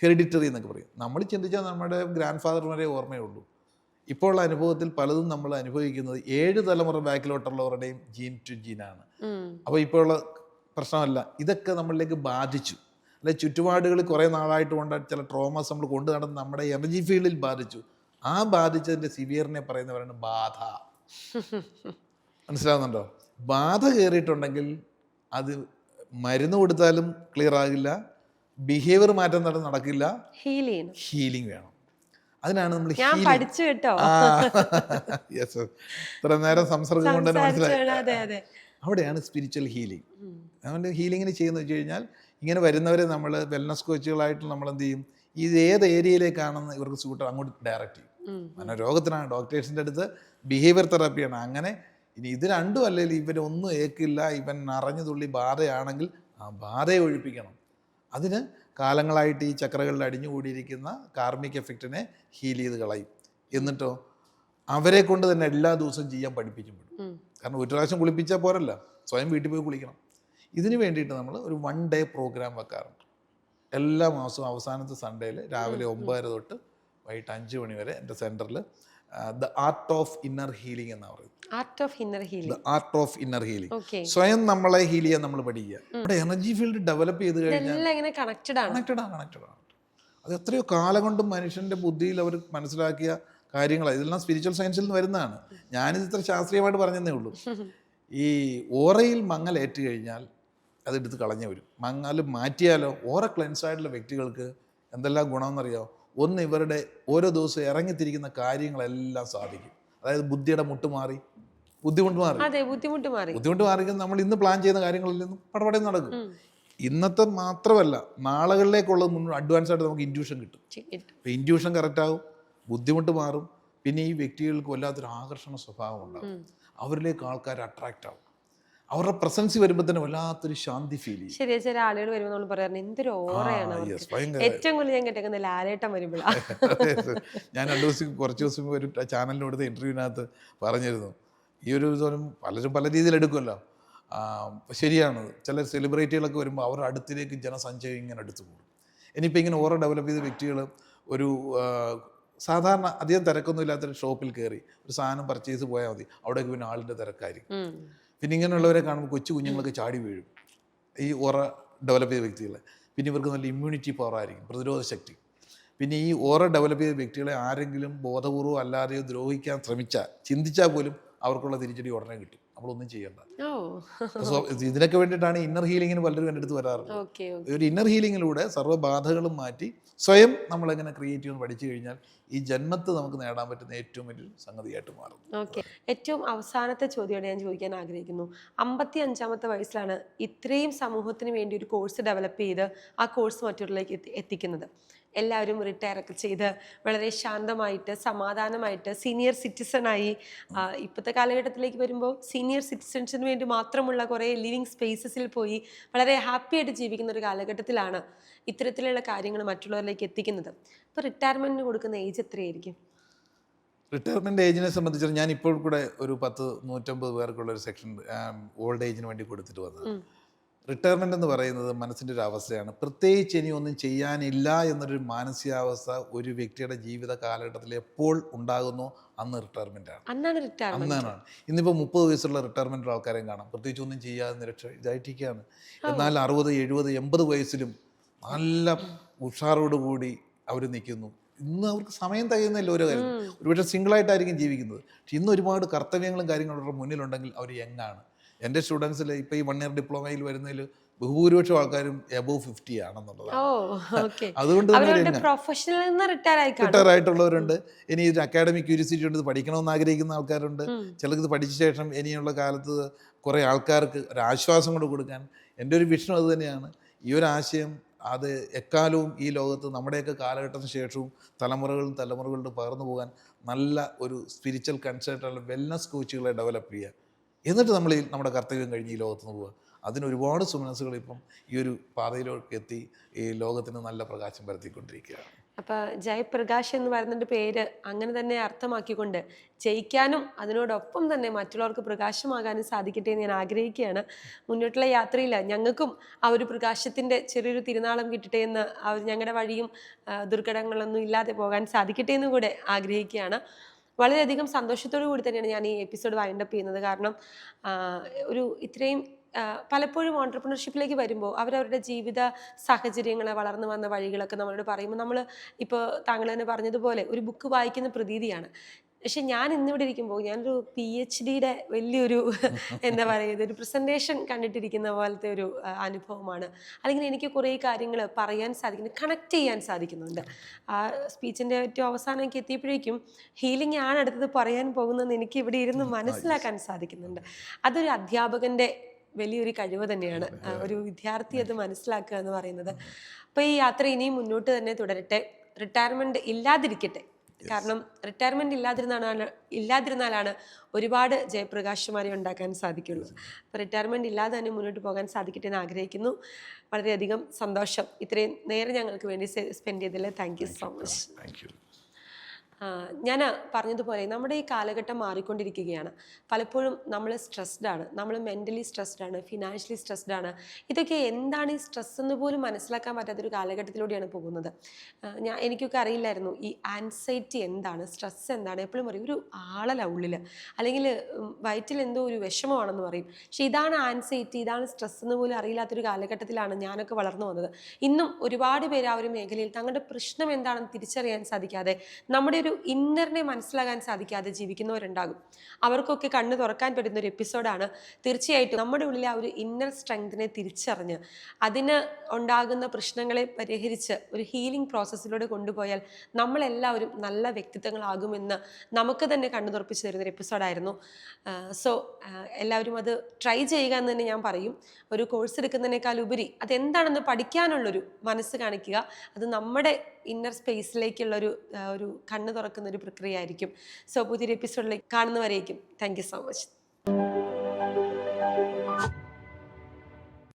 ഹെറിഡിറ്ററി എന്നൊക്കെ പറയും. നമ്മൾ ചിന്തിച്ചാൽ നമ്മുടെ ഗ്രാൻഡ് ഫാദർമാരെ ഓർമ്മയുള്ളൂ. ഇപ്പോൾ ഉള്ള അനുഭവത്തിൽ പലതും നമ്മൾ അനുഭവിക്കുന്നത് 7 തലമുറ ബാക്കിലോട്ടുള്ളവരുടെയും ജീൻ ടു ജീനാണ്. അപ്പോൾ ഇപ്പോഴുള്ള പ്രശ്നമല്ല, ഇതൊക്കെ നമ്മളിലേക്ക് ബാധിച്ചു. അല്ലെ ചുറ്റുപാടുകൾ കുറേ നാളായിട്ട് കൊണ്ട് ചില ട്രോമാസ് നമ്മൾ കൊണ്ടു നടന്ന് നമ്മുടെ എനർജി ഫീൽഡിൽ ബാധിച്ചു. ആ ബാധിച്ചതിൻ്റെ സിവിയറിനെ പറയുന്നവരാണ് ബാധ. മനസ്സിലാവുന്നുണ്ടോ? ബാധ കയറിയിട്ടുണ്ടെങ്കിൽ അത് മരുന്ന് കൊടുത്താലും ക്ലിയർ ആകില്ല, ബിഹേവിയർ മാറ്റം നടക്കില്ല, ഹീലിംഗ് വേണം. അതിനാണ് നമ്മൾ ഇത്ര നേരം സംസർഗം കൊണ്ട് തന്നെ മനസ്സിലായി. അവിടെയാണ് സ്പിരിച്വൽ ഹീലിംഗ്. അതുകൊണ്ട് ഹീലിങ്ങിന് ചെയ്യുന്നത് വെച്ച് കഴിഞ്ഞാൽ ഇങ്ങനെ വരുന്നവരെ നമ്മൾ വെൽനസ് കോച്ചുകളായിട്ട് നമ്മൾ എന്ത് ചെയ്യും, ഇത് ഏത് ഏരിയയിലേക്കാണെന്ന് ഇവർക്ക് സൂട്ട് അങ്ങോട്ട് ഡയറക്റ്റ് ചെയ്യും. മനോരോഗത്തിനാണ് ഡോക്ടേഴ്സിൻ്റെ അടുത്ത്, ബിഹേവിയർ തെറാപ്പിയാണ്. അങ്ങനെ ഇനി ഇത് രണ്ടും അല്ലെങ്കിൽ ഇവരൊന്നും ഏക്കില്ല, ഇവൻ അറിഞ്ഞു തുള്ളി ബാധയാണെങ്കിൽ ആ ബാധയെ ഒഴിപ്പിക്കണം. അതിന് കാലങ്ങളായിട്ട് ഈ ചക്രകളിൽ അടിഞ്ഞുകൂടിയിരിക്കുന്ന കാർമിക് എഫക്റ്റിനെ ഹീൽ ചെയ്ത് കളയും. എന്നിട്ടോ അവരെ കൊണ്ട് തന്നെ എല്ലാ ദിവസവും ചെയ്യാൻ പഠിപ്പിക്കും. കാരണം ഒരു പ്രാവശ്യം കുളിപ്പിച്ചാൽ പോരല്ല, സ്വയം വീട്ടിൽ പോയി കുളിക്കണം. ഇതിന് വേണ്ടിയിട്ട് നമ്മൾ ഒരു 1 ഡേ പ്രോഗ്രാം വെക്കാറുണ്ട്. എല്ലാ മാസവും അവസാനത്തെ സൺഡേയിൽ രാവിലെ 9:30 തൊട്ട് വൈകിട്ട് 5 മണി വരെ എൻ്റെ സെൻറ്ററിൽ the art of inner healing എന്നാണ് പറയുന്നത്. Art of inner healing. സ്വയം നമ്മളെ ഹീൽ ചെയ്യാൻ നമ്മൾ പഠിക്കുക. നമ്മുടെ എനർജി ഫീൽഡ് ഡെവലപ്പ് ചെയ്ത് കഴിഞ്ഞാൽ കണക്റ്റഡ് ആണ്. അത് എത്രയോ കാലം കൊണ്ടും മനുഷ്യൻ്റെ ബുദ്ധിയിൽ അവർ മനസ്സിലാക്കിയ കാര്യങ്ങളാണ്. ഇതെല്ലാം സ്പിരിച്വൽ സയൻസിൽ നിന്ന് വരുന്നതാണ്. ഞാനിത് ഇത്ര ശാസ്ത്രീയമായിട്ട് പറഞ്ഞതേ ഉള്ളൂ. ഈ ഓറയിൽ മങ്ങലേറ്റ് കഴിഞ്ഞാൽ അതെടുത്ത് കളഞ്ഞു വരും. മങ്ങൽ മാറ്റിയാലോ ഓറ ക്ലെൻസ് ആയിട്ടുള്ള വ്യക്തികൾക്ക് എന്തെല്ലാം ഗുണമെന്നറിയാമോ? ഒന്ന്, ഇവരുടെ ഓരോ ദിവസവും ഇറങ്ങിത്തിരിക്കുന്ന കാര്യങ്ങളെല്ലാം സാധിക്കും. അതായത് ബുദ്ധിയുടെ ബുദ്ധിമുട്ട് മാറി നമ്മൾ ഇന്ന് പ്ലാൻ ചെയ്യുന്ന കാര്യങ്ങളിൽ നിന്നും പടപടയും നടക്കും. ഇന്നത്തെ മാത്രമല്ല നാളുകളിലേക്കുള്ളത് അഡ്വാൻസ് ആയിട്ട് നമുക്ക് ഇൻഡ്യൂഷൻ കിട്ടും. അപ്പോൾ ഇൻഡ്യൂഷൻ കറക്റ്റാകും, ബുദ്ധിമുട്ട് മാറും, പിന്നെ ഈ വ്യക്തികൾക്ക് വല്ലാത്തൊരു ആകർഷണ സ്വഭാവം ഉണ്ടാകും, അവരിലേക്ക് ആൾക്കാർ അട്രാക്റ്റ് ആവും, അവരുടെ പ്രസൻസ് വരുമ്പോൾ തന്നെ വല്ലാത്തൊരു ശാന്തി ഫീൽ ചെയ്യും. ശരിയാ, ചില ആളുകൾ വരുമ്പോൾ നമ്മൾ പറയാറുണ്ട് എന്തൊരു ഓറയാണ്. ഏറ്റവും കൂടുതൽ ഞാൻ കേട്ടേക്കുന്ന ലാലേട്ടൻ വരുമ്പോഴാണ്. ഞാൻ കുറച്ച് ദിവസം ഒരു ചാനലിന് കൊടുത്ത ഇൻ്റർവ്യൂവിനകത്ത് പറഞ്ഞിരുന്നു, ഈ ഒരു ഇതൊന്നും പലരും പല രീതിയിൽ എടുക്കുമല്ലോ. ശരിയാണ്, ചില സെലിബ്രിറ്റികളൊക്കെ വരുമ്പോൾ അവരുടെ അടുത്തിലേക്ക് ജനസഞ്ചയം ഇങ്ങനെ അടുത്ത് കൂടും. ഇനിയിപ്പോൾ ഇങ്ങനെ ഓരോ ഡെവലപ്പ് ചെയ്ത വ്യക്തികൾ ഒരു സാധാരണ അധികം തിരക്കൊന്നും ഇല്ലാത്തൊരു ഷോപ്പിൽ കയറി ഒരു സാധനം പർച്ചേസ് പോയാൽ മതി, അവിടേക്ക് പിന്നെ ആളിൻ്റെ തിരക്കായിരിക്കും. പിന്നെ ഇങ്ങനെയുള്ളവരെ കാണുമ്പോൾ കൊച്ചു കുഞ്ഞുങ്ങളൊക്കെ ചാടി വീഴും, ഈ ഓറ ഡെവലപ്പ് ചെയ്ത വ്യക്തികളെ. പിന്നെ ഇവർക്ക് നല്ല ഇമ്മ്യൂണിറ്റി പവർ ആയിരിക്കും, പ്രതിരോധ ശക്തി. പിന്നെ ഈ ഓറ ഡെവലപ്പ് ചെയ്ത വ്യക്തികളെ ആരെങ്കിലും ബോധപൂർവ്വം അല്ലാതെയോ ദ്രോഹിക്കാൻ ശ്രമിച്ചാൽ, ചിന്തിച്ചാൽ പോലും അവർക്കുള്ള തിരിച്ചടി ഉടനെ കിട്ടും, നമ്മളൊന്നും ചെയ്യണ്ട. സോ ഇതിനൊക്കെ വേണ്ടിയിട്ടാണ് ഇന്നർ ഹീലിങ്ങിന് പലരും എൻ്റെ അടുത്ത് വരാറുള്ളത്. ഒരു ഇന്നർ ഹീലിങ്ങിലൂടെ സർവ്വബാധകളും മാറ്റി സ്വയം നമ്മളെങ്ങനെ ക്രിയേറ്റ് ചെയ്യുമെന്ന് പഠിച്ചു കഴിഞ്ഞാൽ ഈ ജന്മത്ത് നമുക്ക് നേടാൻ പറ്റുന്ന ഏറ്റവും വലിയൊരു സംഗതിയായിട്ട് മാറും. ഓക്കെ, ഏറ്റവും അവസാനത്തെ ചോദ്യമാണ് ഞാൻ ചോദിക്കാൻ ആഗ്രഹിക്കുന്നു. 55-ാമത്തെ വയസ്സിലാണ് ഇത്രയും സമൂഹത്തിന് വേണ്ടി ഒരു കോഴ്സ് ഡെവലപ്പ് ചെയ്ത് ആ കോഴ്സ് മറ്റുള്ളവരിലേക്ക് എത്തിക്കുന്നത്. എല്ലാവരും റിട്ടയർ ഒക്കെ ചെയ്ത് വളരെ ശാന്തമായിട്ട് സമാധാനമായിട്ട് സീനിയർ സിറ്റിസണായി. ഇപ്പോഴത്തെ കാലഘട്ടത്തിലേക്ക് വരുമ്പോൾ സീനിയർ സിറ്റിസൺസിന് വേണ്ടി മാത്രമുള്ള കുറേ ലിവിങ് സ്പേസസിൽ പോയി വളരെ ഹാപ്പി ആയിട്ട് ജീവിക്കുന്ന ഒരു കാലഘട്ടത്തിലാണ് ഇത്തരത്തിലുള്ള കാര്യങ്ങൾ മറ്റുള്ളവരിലേക്ക് എത്തിക്കുന്നത്. ഇപ്പോൾ റിട്ടയർമെൻറ്റിന് കൊടുക്കുന്ന ഏജ് എത്രയായിരിക്കും? റിട്ടയർമെൻറ്റ് ഏജിനെ സംബന്ധിച്ച് ഞാൻ ഇപ്പോൾ കൂടെ ഒരു 150 പേർക്കുള്ള ഒരു സെക്ഷൻ ഓൾഡ് ഏജിന് വേണ്ടി കൊടുത്തിട്ട് വന്നത്. റിട്ടയർമെൻ്റ് എന്ന് പറയുന്നത് മനസ്സിൻ്റെ ഒരു അവസ്ഥയാണ്. പ്രത്യേകിച്ച് ഇനി ഒന്നും ചെയ്യാനില്ല എന്നൊരു മാനസികാവസ്ഥ ഒരു വ്യക്തിയുടെ ജീവിത കാലഘട്ടത്തിൽ എപ്പോൾ ഉണ്ടാകുന്നു അന്ന് റിട്ടയർമെൻ്റാണ്. അന്നാണ്. ഇന്നിപ്പോൾ 30 വയസ്സുള്ള റിട്ടയർമെൻ്റ് ആൾക്കാരെയും കാണാം, പ്രത്യേകിച്ച് ഒന്നും ചെയ്യാതെ നിരക്ഷ ഇതായിട്ടിരിക്കുകയാണ്. എന്നാൽ 60, 70, 80 വയസ്സിലും നല്ല ഉഷാറോടുകൂടി അവർ നിൽക്കുന്നു. ഇന്ന് അവർക്ക് സമയം തികയുന്നില്ല ഓരോ കാര്യം. ഒരുപക്ഷെ സിംഗിളായിട്ടായിരിക്കും ജീവിക്കുന്നത്, പക്ഷെ ഇന്ന് ഒരുപാട് കർത്തവ്യങ്ങളും കാര്യങ്ങളും അവരുടെ മുന്നിലുണ്ടെങ്കിൽ അവർ യങ്ങാണ്. എൻ്റെ സ്റ്റുഡൻസിൽ ഇപ്പോൾ ഈ 1 ഇയർ ഡിപ്ലോമയിൽ വരുന്നതിൽ ബഹുഭൂരിപക്ഷം ആൾക്കാരും എബോവ് 50 ആണെന്നുള്ളതാണ്. അതുകൊണ്ട് റിട്ടയർ ആയിട്ടുള്ളവരുണ്ട്. ഇനി ഒരു അക്കാഡമിക് ക്യൂരിയോസിറ്റി ഉണ്ട്, ഇത് പഠിക്കണമെന്ന് ആഗ്രഹിക്കുന്ന ആൾക്കാരുണ്ട്. ചിലർക്ക് ഇത് പഠിച്ച ശേഷം ഇനിയുള്ള കാലത്ത് കുറേ ആൾക്കാർക്ക് ഒരു ആശ്വാസം കൊണ്ട് കൊടുക്കാൻ എൻ്റെ ഒരു വിഷനും അത് തന്നെയാണ്. ഈ ഒരു ആശയം അത് എക്കാലവും ഈ ലോകത്ത് നമ്മുടെയൊക്കെ കാലഘട്ടത്തിന് ശേഷവും തലമുറകളുടെ പകർന്നു പോകാൻ നല്ല ഒരു സ്പിരിച്വൽ കൺസേർട്ടുള്ള വെൽനസ് കോച്ചുകളെ ഡെവലപ്പ് ചെയ്യുക, എന്നിട്ട് നമ്മൾ നമ്മുടെ കർത്തവ്യം കഴിഞ്ഞ് ഈ ലോകത്ത് നിന്ന് പോവുക. അതിന് ഒരുപാട് സുമനസ്സുകൾ ഇപ്പം ഈ ഒരു പാതയിലേക്ക് എത്തി ഈ ലോകത്തിന് നല്ല പ്രകാശം പരത്തിക്കൊണ്ടിരിക്കുകയാണ്. അപ്പോൾ ജയപ്രകാശ് എന്ന് പറയുന്നതിൻ്റെ പേര് അങ്ങനെ തന്നെ അർത്ഥമാക്കിക്കൊണ്ട് ജയിക്കാനും അതിനോടൊപ്പം തന്നെ മറ്റുള്ളവർക്ക് പ്രകാശമാകാനും സാധിക്കട്ടെ എന്ന് ഞാൻ ആഗ്രഹിക്കുകയാണ്. മുന്നോട്ടുള്ള യാത്രയിൽ ഞങ്ങൾക്കും ആ ഒരു പ്രകാശത്തിൻ്റെ ചെറിയൊരു തിരുനാളം കിട്ടട്ടെ എന്ന്, ഞങ്ങളുടെ വഴിയും ദുർഘടങ്ങളൊന്നും ഇല്ലാതെ പോകാൻ സാധിക്കട്ടെ എന്നും കൂടെ ആഗ്രഹിക്കുകയാണ്. വളരെയധികം സന്തോഷത്തോടു കൂടി തന്നെയാണ് ഞാൻ ഈ എപ്പിസോഡ് വൈൻഡപ്പ് ചെയ്യുന്നത്. കാരണം ഒരു ഇത്രയും പലപ്പോഴും ഓൺട്രപ്രണർഷിപ്പിലേക്ക് വരുമ്പോൾ അവരവരുടെ ജീവിത സാഹചര്യങ്ങൾ, വളർന്നു വന്ന വഴികളൊക്കെ നമ്മളോട് പറയുമ്പോൾ നമ്മൾ ഇപ്പോൾ താങ്കൾ തന്നെ പറഞ്ഞതുപോലെ ഒരു ബുക്ക് വായിക്കുന്ന പ്രതീതിയാണ്. പക്ഷെ ഞാൻ ഇന്നിവിടെ ഇരിക്കുമ്പോൾ ഞാനൊരു PhDയുടെ വലിയൊരു എന്താ പറയുക, ഒരു പ്രസൻറ്റേഷൻ കണ്ടിട്ടിരിക്കുന്ന പോലത്തെ ഒരു അനുഭവമാണ്. അല്ലെങ്കിൽ എനിക്ക് കുറേ കാര്യങ്ങൾ പറയാൻ സാധിക്കുന്നു, കണക്ട് ചെയ്യാൻ സാധിക്കുന്നുണ്ട്. ആ സ്പീച്ചിൻ്റെ ഏറ്റവും അവസാനമൊക്കെ എത്തിയപ്പോഴേക്കും ഹീലിംഗ് ആണ് അടുത്തത് പറയാൻ പോകുന്നതെന്ന് എനിക്ക് ഇവിടെ ഇരുന്ന് മനസ്സിലാക്കാൻ സാധിക്കുന്നുണ്ട്. അതൊരു അധ്യാപകൻ്റെ വലിയൊരു കഴിവ് തന്നെയാണ്, ഒരു വിദ്യാർത്ഥി അത് മനസ്സിലാക്കുക എന്ന് പറയുന്നത്. അപ്പോൾ ഈ യാത്ര ഇനിയും മുന്നോട്ട് തന്നെ തുടരട്ടെ, റിട്ടയർമെൻറ്റ് ഇല്ലാതിരിക്കട്ടെ. കാരണം റിട്ടയർമെൻറ്റ് ഇല്ലാതിരുന്നാലാണ് ഒരുപാട് ജയപ്രകാശുമാരെ ഉണ്ടാക്കാൻ സാധിക്കുള്ളൂ. അപ്പോൾ റിട്ടയർമെൻറ്റ് ഇല്ലാതെ തന്നെ മുന്നോട്ട് പോകാൻ സാധിക്കട്ടെ എന്ന് ആഗ്രഹിക്കുന്നു. വളരെയധികം സന്തോഷം ഇത്രയും നേരം ഞങ്ങൾക്ക് വേണ്ടി സ്പെൻഡ് ചെയ്തതിൽ. Thank you so much. ഞാൻ പറഞ്ഞതുപോലെ നമ്മുടെ ഈ കാലഘട്ടം മാറിക്കൊണ്ടിരിക്കുകയാണ്. പലപ്പോഴും നമ്മൾ സ്ട്രെസ്ഡ് ആണ്, നമ്മൾ മെൻ്റലി സ്ട്രെസ്ഡ് ആണ്, ഫിനാൻഷ്യലി സ്ട്രെസ്ഡ് ആണ്. ഇതൊക്കെ എന്താണ് ഈ സ്ട്രെസ് എന്ന് പോലും മനസ്സിലാക്കാൻ പറ്റാത്തൊരു കാലഘട്ടത്തിലൂടെയാണ് പോകുന്നത്. എനിക്കൊക്കെ അറിയില്ലായിരുന്നു ഈ ആൻസൈറ്റി എന്താണ്, സ്ട്രെസ് എന്താണ്. എപ്പോഴും പറയും ഒരു ആളല്ല ഉള്ളിൽ, അല്ലെങ്കിൽ വയറ്റിൽ എന്തോ ഒരു വിഷമമാണെന്ന് പറയും. പക്ഷേ ഇതാണ് ആൻസൈറ്റി, ഇതാണ് സ്ട്രെസ് എന്ന് പോലും അറിയില്ലാത്തൊരു കാലഘട്ടത്തിലാണ് ഞാനൊക്കെ വളർന്നു വന്നത്. ഇന്നും ഒരുപാട് പേര് ആ ഒരു മേഖലയിൽ തങ്ങളുടെ പ്രശ്നം എന്താണെന്ന് തിരിച്ചറിയാൻ സാധിക്കാതെ നമ്മുടെ ഒരു ഇന്നറിനെ മനസ്സിലാകാൻ സാധിക്കാതെ ജീവിക്കുന്നവരുണ്ടാകും. അവർക്കൊക്കെ കണ്ണ് തുറക്കാൻ പറ്റുന്ന ഒരു എപ്പിസോഡാണ്. തീർച്ചയായിട്ടും നമ്മുടെ ഉള്ളിലെ ആ ഒരു ഇന്നർ സ്ട്രെങ്തിനെ തിരിച്ചറിഞ്ഞ് അതിന് ഉണ്ടാകുന്ന പ്രശ്നങ്ങളെ പരിഹരിച്ച് ഒരു ഹീലിംഗ് പ്രോസസ്സിലൂടെ കൊണ്ടുപോയാൽ നമ്മളെല്ലാവരും നല്ല വ്യക്തിത്വങ്ങളാകുമെന്ന് നമുക്ക് തന്നെ കണ്ണു തുറപ്പിച്ച് തരുന്നൊരു എപ്പിസോഡായിരുന്നു. സോ എല്ലാവരും അത് ട്രൈ ചെയ്യുക എന്ന് തന്നെ ഞാൻ പറയും. ഒരു കോഴ്സ് എടുക്കുന്നതിനേക്കാൾ ഉപരി അതെന്താണെന്ന് പഠിക്കാനുള്ളൊരു മനസ്സ് കാണിക്കുക. അത് നമ്മുടെ ഇന്നർ സ്പേസിലേക്കുള്ളൊരു ഒരു കണ്ണ് തുറക്കുന്ന ഒരു പ്രക്രിയ ആയിരിക്കും. സോ പുതിയൊരു എപ്പിസോഡിലേക്ക് കാണുന്നവരേക്കും താങ്ക് യു സോ മച്ച്.